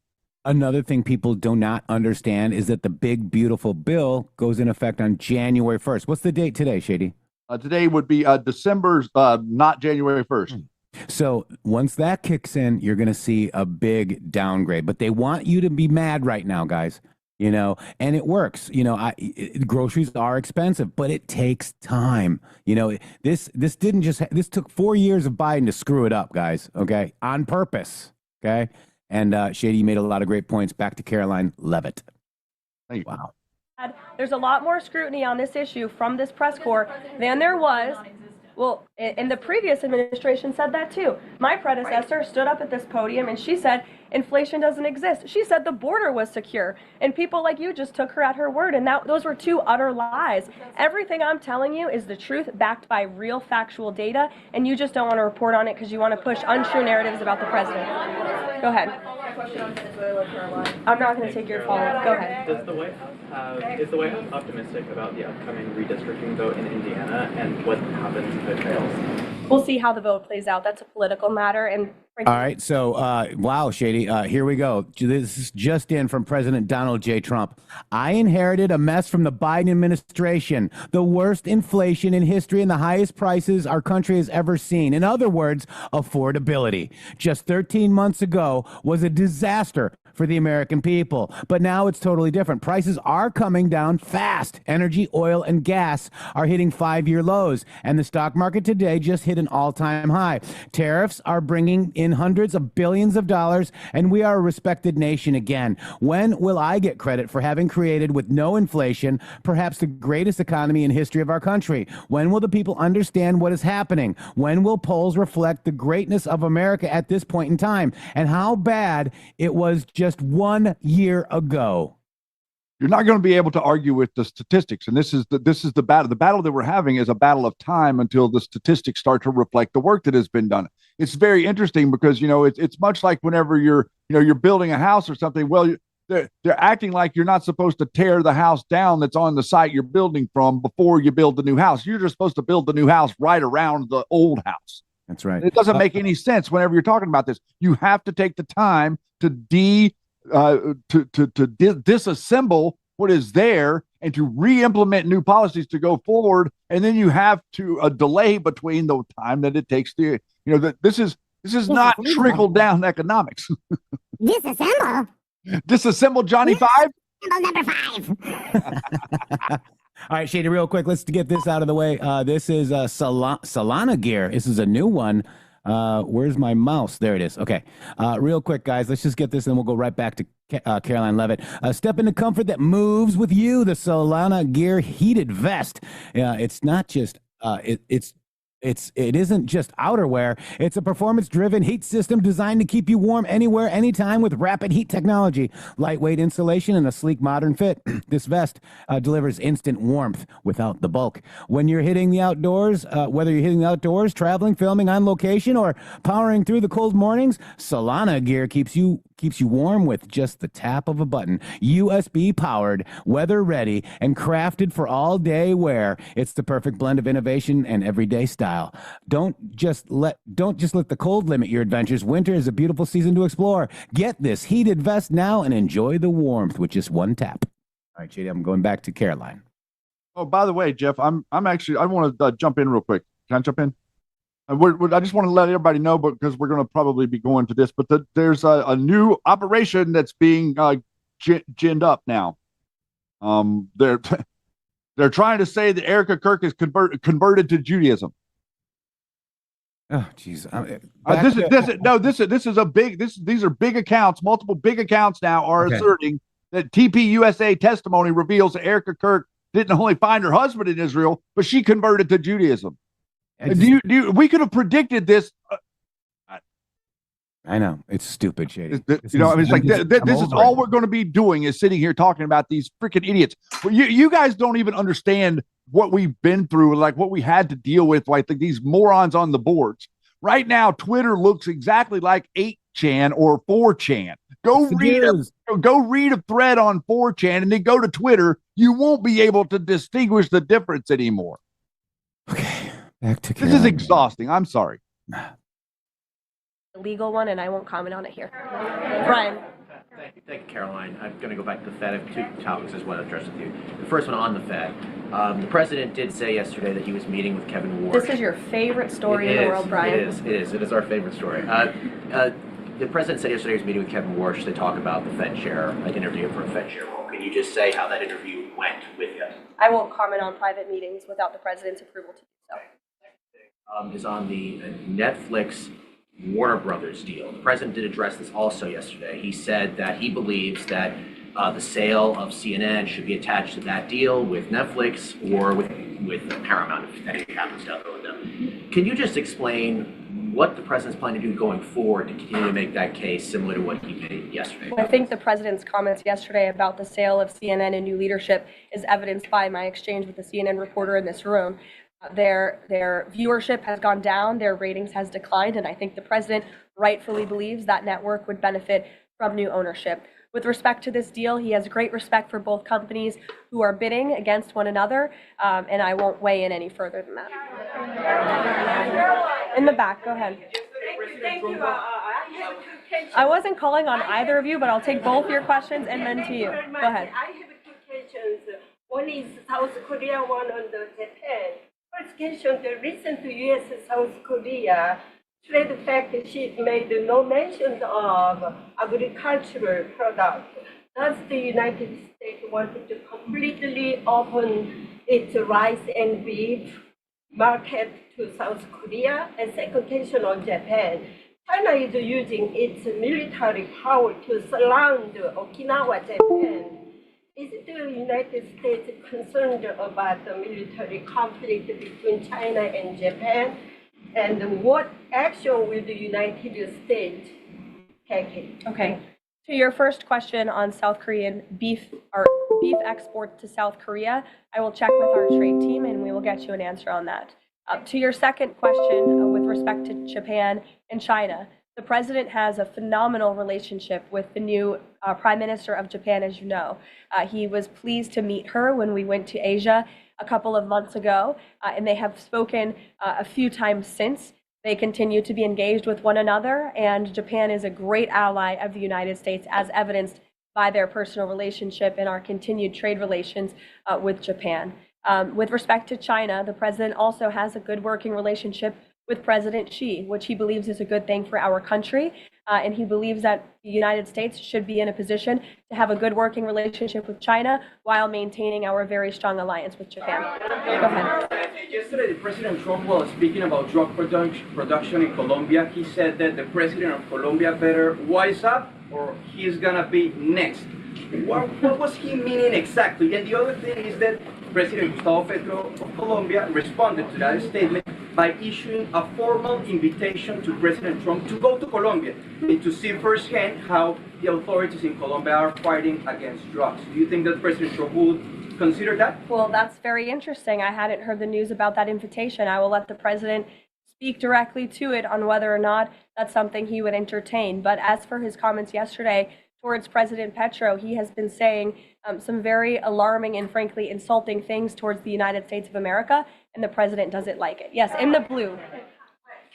Another thing people do not understand is that the big, beautiful bill goes in effect on January 1st. What's the date today, Shady? Today would be December's, not January 1st. So once that kicks in, you're going to see a big downgrade. But they want you to be mad right now, guys. And it works. Groceries are expensive, but it takes time. This took 4 years of Biden to screw it up, guys. Okay, on purpose. Okay, and Shady, you made a lot of great points. Back to Karoline Leavitt. Wow. There's a lot more scrutiny on this issue from this press corps than there was. Well, and the previous administration said that too. My predecessor stood up at this podium and she said inflation doesn't exist. She said the border was secure. And people like you just took her at her word. And those were two utter lies. Everything I'm telling you is the truth backed by real factual data. And you just don't want to report on it because you want to push untrue narratives about the president. Go ahead. I'm not going to take your follow-up. Go ahead. Is the White House optimistic about the upcoming redistricting vote in Indiana and what happens if it fails? We'll see how the vote plays out. That's a political matter. And all right. So, wow, Shady. Here we go. This is just in from President Donald J. Trump. I inherited a mess from the Biden administration, the worst inflation in history and the highest prices our country has ever seen. In other words, affordability. Just 13 months ago was a disaster for the American people. But now it's totally different. Prices are coming down fast. Energy, oil, and gas are hitting 5-year lows. And the stock market today just hit an all-time high. Tariffs are bringing in hundreds of billions of dollars, and we are a respected nation again. When will I get credit for having created, with no inflation, perhaps the greatest economy in history of our country? When will the people understand what is happening? When will polls reflect the greatness of America at this point in time and how bad it was just 1 year ago? You're not going to be able to argue with the statistics. And this is the battle. The battle that we're having is a battle of time until the statistics start to reflect the work that has been done. It's very interesting because, it's much like whenever you're building a house or something. Well, they're acting like you're not supposed to tear the house down that's on the site you're building from before you build the new house. You're just supposed to build the new house right around the old house. That's right. It doesn't make any sense whenever you're talking about this. You have to take the time to disassemble what is there and to re-implement new policies to go forward. And then you have to a delay between the time that it takes to, that this is not trickle down economics. Disassemble. Disassemble Johnny Five. Number 5. All right, Shady, real quick, let's get this out of the way. This is Solana gear. This is a new one. Where's my mouse? There it is. Okay. Real quick, guys, let's just get this and we'll go right back to Karoline Leavitt. Step into comfort that moves with you. The Solana gear heated vest. It's not just, it isn't just outerwear. It's a performance-driven heat system designed to keep you warm anywhere, anytime with rapid heat technology, lightweight insulation, and a sleek modern fit. This vest delivers instant warmth without the bulk. When you're hitting the outdoors, whether you're hitting the outdoors, traveling, filming on location, or powering through the cold mornings, Solana gear keeps you warm with just the tap of a button. USB powered, weather ready, and crafted for all day wear. It's the perfect blend of innovation and everyday style. Don't just let the cold limit your adventures. Winter is a beautiful season to explore. Get this heated vest now and enjoy the warmth with just one tap. All right, JD, I'm going back to Karoline. Oh, by the way, Jeff, I want to jump in real quick. Can I jump in? I just want to let everybody know, because we're going to probably be going to this, but there's a new operation that's being ginned up now. They're trying to say that Erica Kirk is converted to Judaism. Oh, jeez. These are big accounts. Multiple big accounts now are Okay. asserting that TPUSA testimony reveals that Erica Kirk didn't only find her husband in Israel, but she converted to Judaism. We could have predicted this. I know it's stupid, Shady. This is all we're going to be doing is sitting here talking about these freaking idiots. Well, you guys don't even understand what we've been through, like what we had to deal with, like these morons on the boards. Right now, Twitter looks exactly like 8chan or 4chan. Go read a thread on 4chan and then go to Twitter. You won't be able to distinguish the difference anymore. Okay, back to this is exhausting. I'm sorry. The legal one, and I won't comment on it here. Brian. Thank you, Karoline. I'm going to go back to the Fed. I have 2 topics I just want to address with you. The first one on the Fed. The president did say yesterday that he was meeting with Kevin Warsh. This is your favorite story in the world, Brian. It is our favorite story. The president said yesterday he was meeting with Kevin Warsh to talk about the Fed chair, an interview for a Fed chair role. Can you just say how that interview went with you? I won't comment on private meetings without the president's approval to do so. Is on the Netflix Warner Brothers deal. The president did address this also yesterday. He said that he believes that the sale of CNN should be attached to that deal with Netflix or with Paramount if anything happens down the road with them. Can you just explain what the president's planning to do going forward to continue to make that case similar to what he did yesterday? I think the president's comments yesterday about the sale of CNN and new leadership is evidenced by my exchange with the CNN reporter in this room. Their viewership has gone down, their ratings has declined, and I think the president rightfully believes that network would benefit from new ownership. With respect to this deal, he has great respect for both companies who are bidding against one another, and I won't weigh in any further than that. In the back, go ahead. Thank you. I wasn't calling on either of you, but I'll take both your questions and then to you. Go ahead. I have 2 questions. One is South Korea, one on the Japan. First question, the recent U.S.-South Korea trade fact sheet made no mention of agricultural products. Does the United States want to completely open its rice and beef market to South Korea? And second question on Japan. China is using its military power to surround Okinawa, Japan. Is the United States concerned about the military conflict between China and Japan? And what action will the United States take? Okay. To your first question on South Korean beef export to South Korea, I will check with our trade team and we will get you an answer on that. To your second question with respect to Japan and China, the president has a phenomenal relationship with the new Prime Minister of Japan, as you know. He was pleased to meet her when we went to Asia a couple of months ago, and they have spoken a few times since. They continue to be engaged with one another, and Japan is a great ally of the United States, as evidenced by their personal relationship and our continued trade relations with Japan. With respect to China, the president also has a good working relationship with President Xi, which he believes is a good thing for our country. And he believes that the United States should be in a position to have a good working relationship with China while maintaining our very strong alliance with Japan. Go ahead. Yesterday, President Trump was speaking about drug production in Colombia. He said that the president of Colombia better wise up or he's gonna be next. What was he meaning exactly? And the other thing is that President Gustavo Petro of Colombia responded to that statement by issuing a formal invitation to President Trump to go to Colombia and to see firsthand how the authorities in Colombia are fighting against drugs. Do you think that President Trump would consider that? Well, that's very interesting. I hadn't heard the news about that invitation. I will let the president speak directly to it on whether or not that's something he would entertain. But as for his comments yesterday towards President Petro, he has been saying some very alarming and frankly insulting things towards the United States of America, and the president doesn't like it. Yes, in the blue.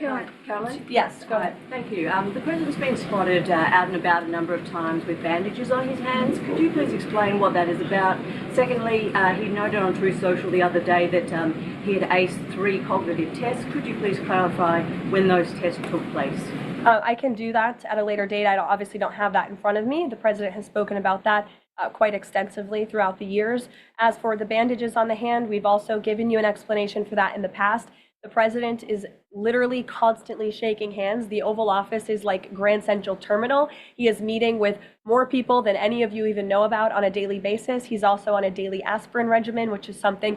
Karoline? Yes, go ahead. Thank you. The president's been spotted out and about a number of times with bandages on his hands. Could you please explain what that is about? Secondly, he noted on Truth Social the other day that he had aced 3 cognitive tests. Could you please clarify when those tests took place? I can do that at a later date. I obviously don't have that in front of me. The president has spoken about that quite extensively throughout the years. As for the bandages on the hand, we've also given you an explanation for that in the past. The president is literally constantly shaking hands. The Oval Office is like Grand Central Terminal. He is meeting with more people than any of you even know about on a daily basis. He's also on a daily aspirin regimen, which is something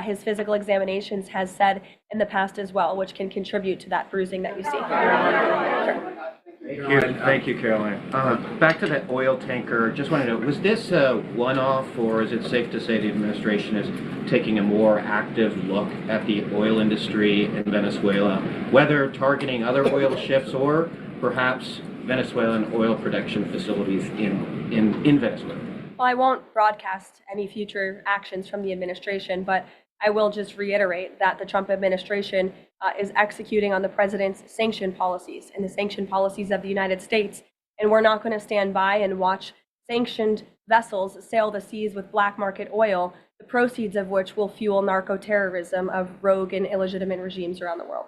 his physical examinations has said in the past as well, which can contribute to that bruising that you see. Sure. Thank you, Karoline. Back to that oil tanker, just want to know, was this a one-off, or is it safe to say the administration is taking a more active look at the oil industry in Venezuela, whether targeting other oil ships or perhaps Venezuelan oil production facilities in Venezuela? Well, I won't broadcast any future actions from the administration, but I will just reiterate that the Trump administration is executing on the president's sanction policies and the sanction policies of the United States. And we're not going to stand by and watch sanctioned vessels sail the seas with black market oil, the proceeds of which will fuel narco-terrorism of rogue and illegitimate regimes around the world.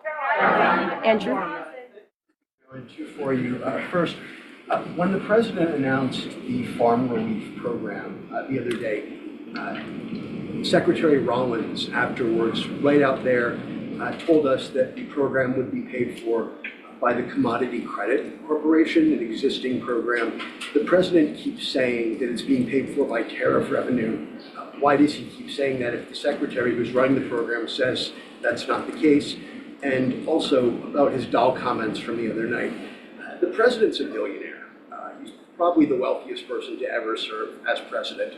Andrew? Two for you. First, when the president announced the farm relief program the other day, Secretary Rollins afterwards, right out there, told us that the program would be paid for by the Commodity Credit Corporation, an existing program. The president keeps saying that it's being paid for by tariff revenue. Why does he keep saying that if the secretary who's running the program says that's not the case? And also about his doll comments from the other night. The president's a billionaire. He's probably the wealthiest person to ever serve as president.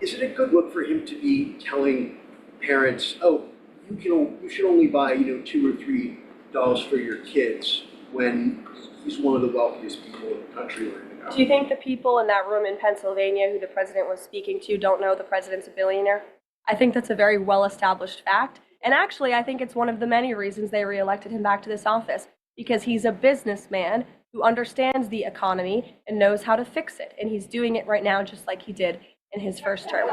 Is it a good look for him to be telling parents, oh, you should only buy, $2 or $3 dolls for your kids, when he's one of the wealthiest people in the country right now? Do you think the people in that room in Pennsylvania who the president was speaking to don't know the president's a billionaire? I think that's a very well-established fact. And actually, I think it's one of the many reasons they reelected him back to this office, because he's a businessman who understands the economy and knows how to fix it. And he's doing it right now just like he did in his first term.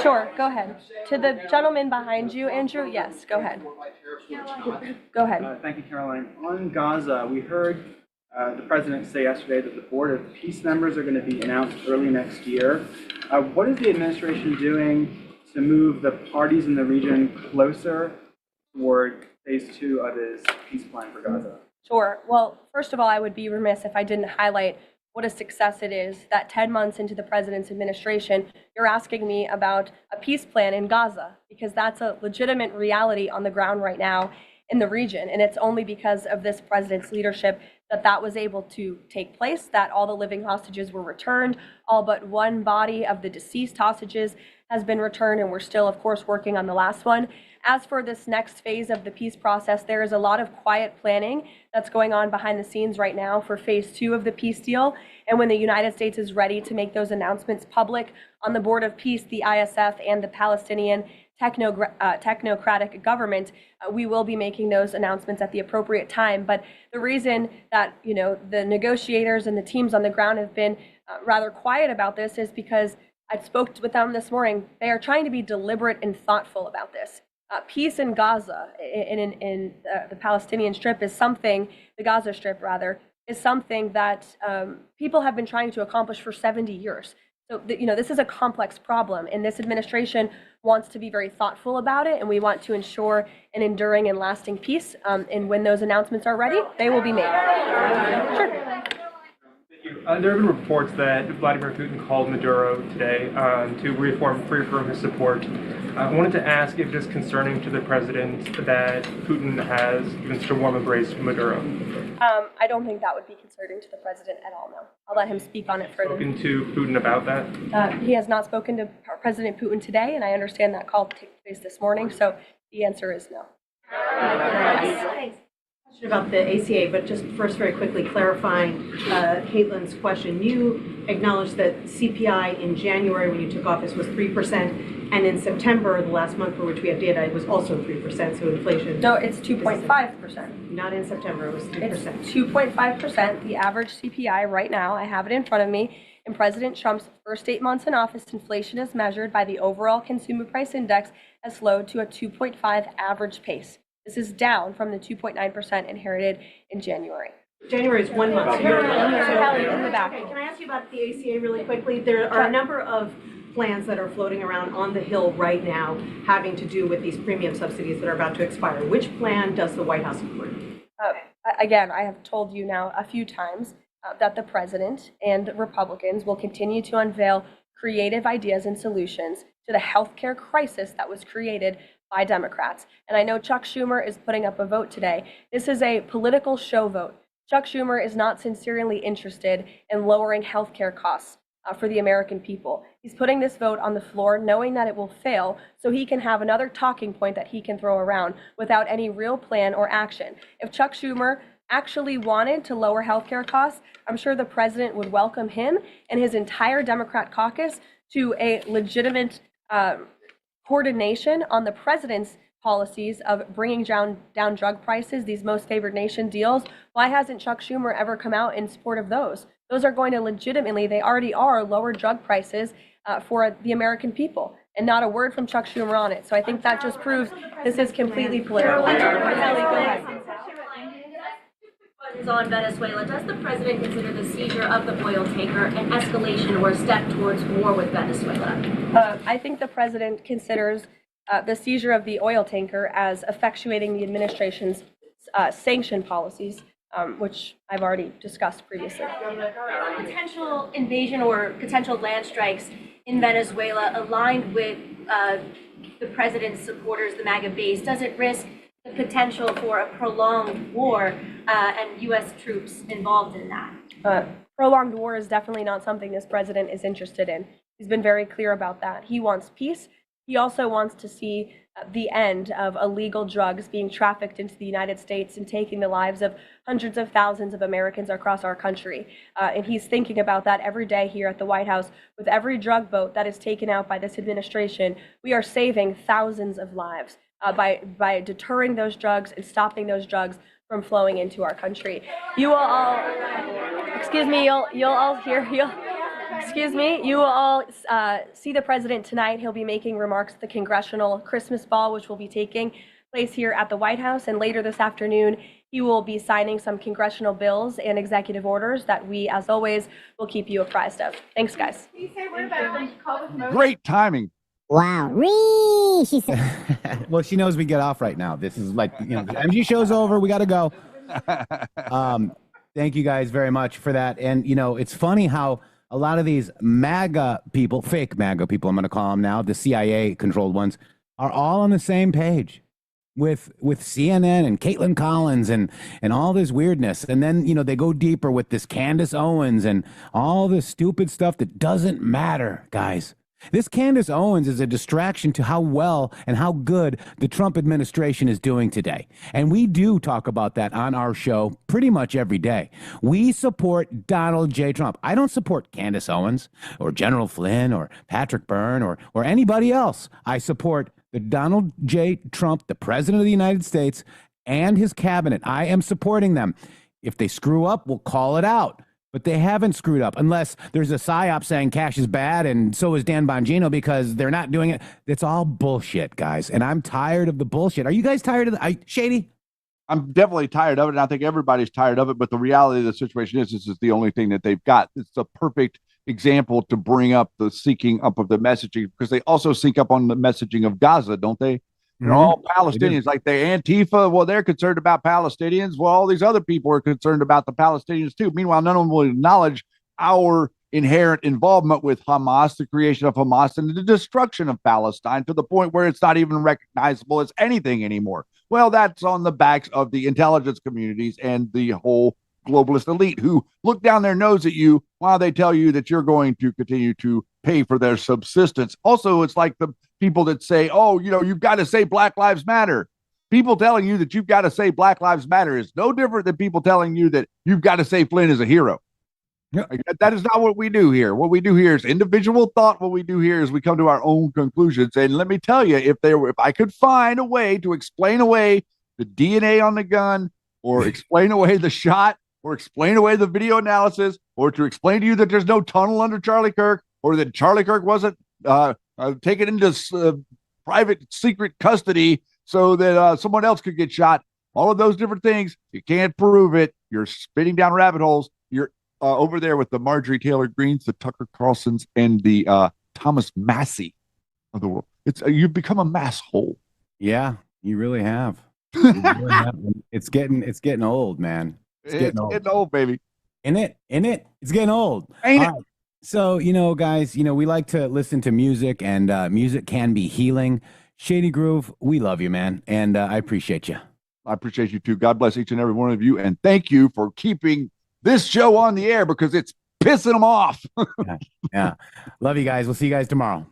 Sure, go ahead. To the gentleman behind you, Andrew, yes, go ahead. Go ahead. Thank you, Caroline. On Gaza, we heard the president say yesterday that the Board of Peace members are going to be announced early next year. What is the administration doing to move the parties in the region closer toward phase 2 of his peace plan for Gaza? Sure. Well, first of all, I would be remiss if I didn't highlight what a success it is that 10 months into the president's administration, you're asking me about a peace plan in Gaza, because that's a legitimate reality on the ground right now in the region. And it's only because of this president's leadership that that was able to take place, that all the living hostages were returned, all but one body of the deceased hostages has been returned, and we're still, of course, working on the last one. As for this next phase of the peace process, there is a lot of quiet planning that's going on behind the scenes right now for phase 2 of the peace deal. And when the United States is ready to make those announcements public on the Board of Peace, the ISF, and the Palestinian technocratic government, we will be making those announcements at the appropriate time. But the reason that, the negotiators and the teams on the ground have been rather quiet about this is because I spoke with them this morning. They are trying to be deliberate and thoughtful about this. Peace in Gaza, in the Palestinian Strip, is something, the Gaza Strip rather, is something that people have been trying to accomplish for 70 years. So, this is a complex problem, and this administration wants to be very thoughtful about it, and we want to ensure an enduring and lasting peace. And when those announcements are ready, they will be made. Sure. There have been reports that Vladimir Putin called Maduro today to reaffirm his support. I wanted to ask if it is concerning to the president that Putin has given such a warm embrace to Maduro. I don't think that would be concerning to the president at all, no. I'll let him speak on it further. Spoken to Putin about that? He has not spoken to President Putin today, and I understand that call took place this morning, so the answer is no. Thanks. Question about the ACA, but just first very quickly clarifying Caitlin's question. You acknowledged that CPI in January when you took office was 3%, and in September, the last month for which we have data, it was also 3%, so inflation... No, it's 2.5%. Not in September, it was 3%. It's 2.5%, the average CPI right now. I have it in front of me. In President Trump's first 8 months in office, inflation as measured by the overall consumer price index has slowed to a 2.5 average pace. This is down from the 2.9% inherited in January. January is 1 month. Kelly, in the back. Can I ask you about the ACA really quickly? There are a number of plans that are floating around on the Hill right now having to do with these premium subsidies that are about to expire. Which plan does the White House support? Again, I have told you now a few times that the president and Republicans will continue to unveil creative ideas and solutions to the healthcare crisis that was created by Democrats. And I know Chuck Schumer is putting up a vote today. This is a political show vote. Chuck Schumer is not sincerely interested in lowering healthcare costs for the American people. He's putting this vote on the floor knowing that it will fail so he can have another talking point that he can throw around without any real plan or action. If Chuck Schumer actually wanted to lower healthcare costs, I'm sure the president would welcome him and his entire Democrat caucus to a legitimate coordination on the president's policies of bringing down drug prices, these most favored nation deals. Why hasn't Chuck Schumer ever come out in support of those? Those are going to legitimately, they already are, lower drug prices for the American people. And not a word from Chuck Schumer on it. So I think that just proves this is completely political. Kelly, go ahead. On Venezuela, does the president consider the seizure of the oil tanker an escalation or a step towards war with Venezuela? I think the president considers the seizure of the oil tanker as effectuating the administration's sanction policies, which I've already discussed previously. Potential invasion or potential land strikes in Venezuela aligned with the president's supporters, the MAGA base, does it risk the potential for a prolonged war and U.S. troops involved in that? Prolonged war is definitely not something this president is interested in. He's been very clear about that. He wants peace. He also wants to see the end of illegal drugs being trafficked into the United States and taking the lives of hundreds of thousands of Americans across our country. And he's thinking about that every day here at the White House. With every drug boat that is taken out by this administration, we are saving thousands of lives by deterring those drugs and stopping those drugs from flowing into our country. You will all, excuse me, you'll all hear, excuse me, you will all see the president tonight. He'll be making remarks at the Congressional Christmas Ball, which will be taking place here at the White House. And later this afternoon, he will be signing some congressional bills and executive orders that we, as always, will keep you apprised of. Thanks, guys. Great timing. Wow. She said. Well, she knows we get off right now. This is like, the MG show's over. We got to go. Thank you guys very much for that. And, it's funny how a lot of these MAGA people, fake MAGA people, I'm going to call them now, the CIA-controlled ones, are all on the same page with CNN and Caitlin Collins and all this weirdness. And then, they go deeper with this Candace Owens and all this stupid stuff that doesn't matter, guys. This Candace Owens is a distraction to how well and how good the Trump administration is doing today. And we do talk about that on our show pretty much every day. We support Donald J. Trump. I don't support Candace Owens or General Flynn or Patrick Byrne or anybody else. I support that Donald J. Trump, the president of the United States, and his cabinet, I am supporting them. If they screw up, we'll call it out. But they haven't screwed up, unless there's a psyop saying cash is bad, and so is Dan Bongino, because they're not doing it. It's all bullshit, guys, and I'm tired of the bullshit. Are you guys tired of the Shady? I'm definitely tired of it, and I think everybody's tired of it, but the reality of the situation is this is the only thing that they've got. It's a perfect example to bring up the syncing up of the messaging, because they also sync up on the messaging of Gaza, don't they? They're all Palestinians, like the Antifa. Well, they're concerned about Palestinians. Well, all these other people are concerned about the Palestinians too. Meanwhile, none of them will acknowledge our inherent involvement with Hamas, the creation of Hamas, and the destruction of Palestine, to the point where it's not even recognizable as anything anymore. Well, that's on the backs of the intelligence communities and the whole globalist elite, who look down their nose at you while they tell you that you're going to continue to pay for their subsistence. Also, it's like the people that say, oh, you know, you've got to say Black Lives Matter. People telling you that you've got to say Black Lives Matter is no different than people telling you that you've got to say Flynn is a hero. That is not what we do here. What we do here is individual thought. What we do here is we come to our own conclusions. And let me tell you, if I could find a way to explain away the DNA on the gun, or explain away the shot, or explain away the video analysis, or to explain to you that there's no tunnel under Charlie Kirk, or that Charlie Kirk wasn't taken into private secret custody so that someone else could get shot, all of those different things, you can't prove it. You're spinning down rabbit holes. You're over there with the Marjorie Taylor Greens, the Tucker Carlsons, and the Thomas Massey of the world. You've become a mass hole. Yeah, you really have. You really have. It's getting old, man. It's getting old, baby. It's getting old. Ain't it? So, guys, we like to listen to music, and music can be healing. Shady Groove, we love you, man, and I appreciate you. I appreciate you too. God bless each and every one of you, and thank you for keeping this show on the air, because it's pissing them off. Yeah. Love you guys. We'll see you guys tomorrow.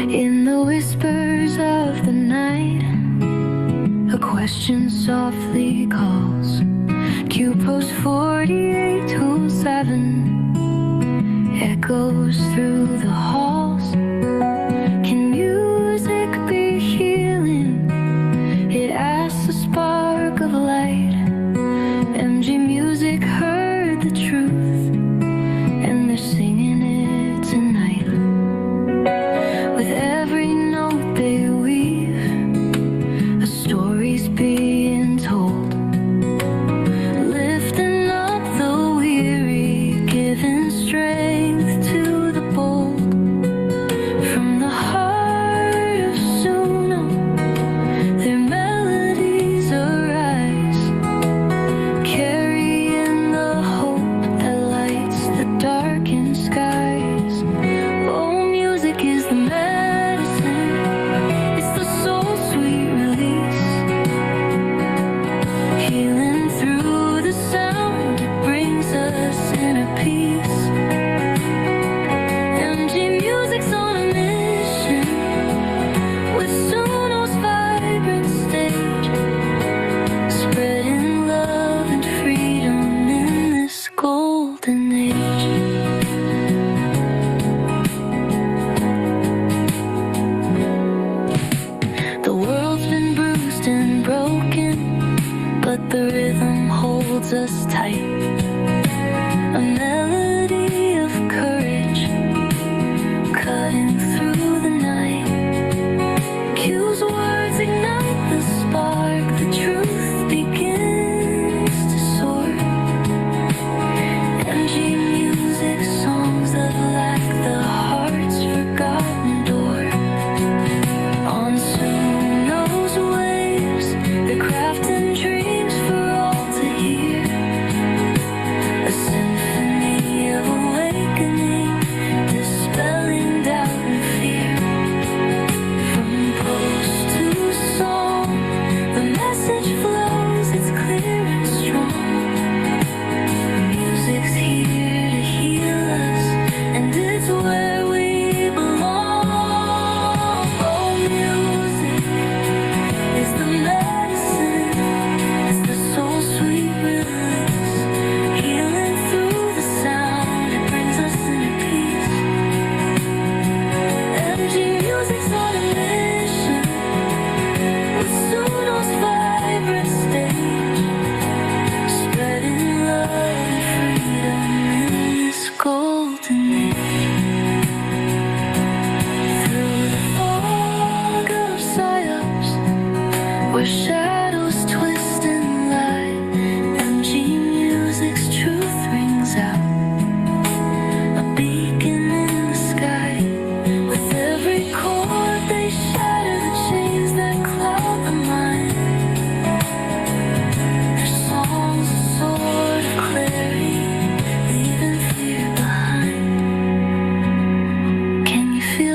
In the whispers of the night, a question softly calls. Q post 4807 echoes through the halls. Can music be healing? It asks a spark of light. MG Music heard the truth, and they're singing it tonight. With every note they weave, a story's being told.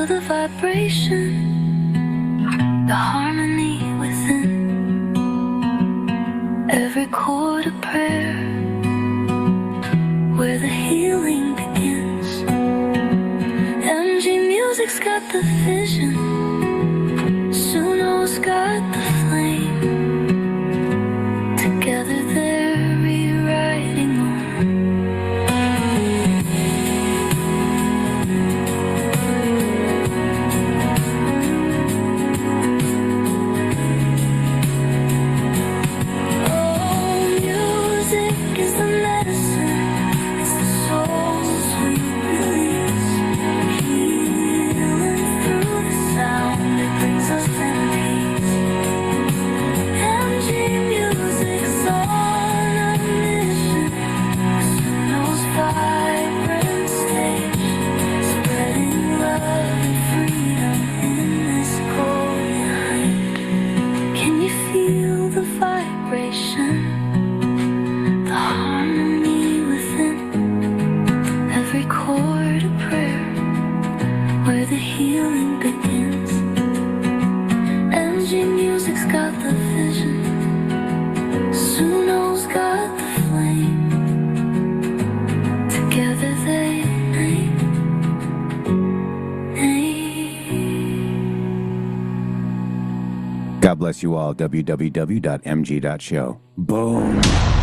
feel the vibration, the harmony within. Every chord a prayer, where the healing begins. MG Music's got the vision, Suno's got the flame. Together they're rewriting on. God bless you all. www.mg.show. Boom.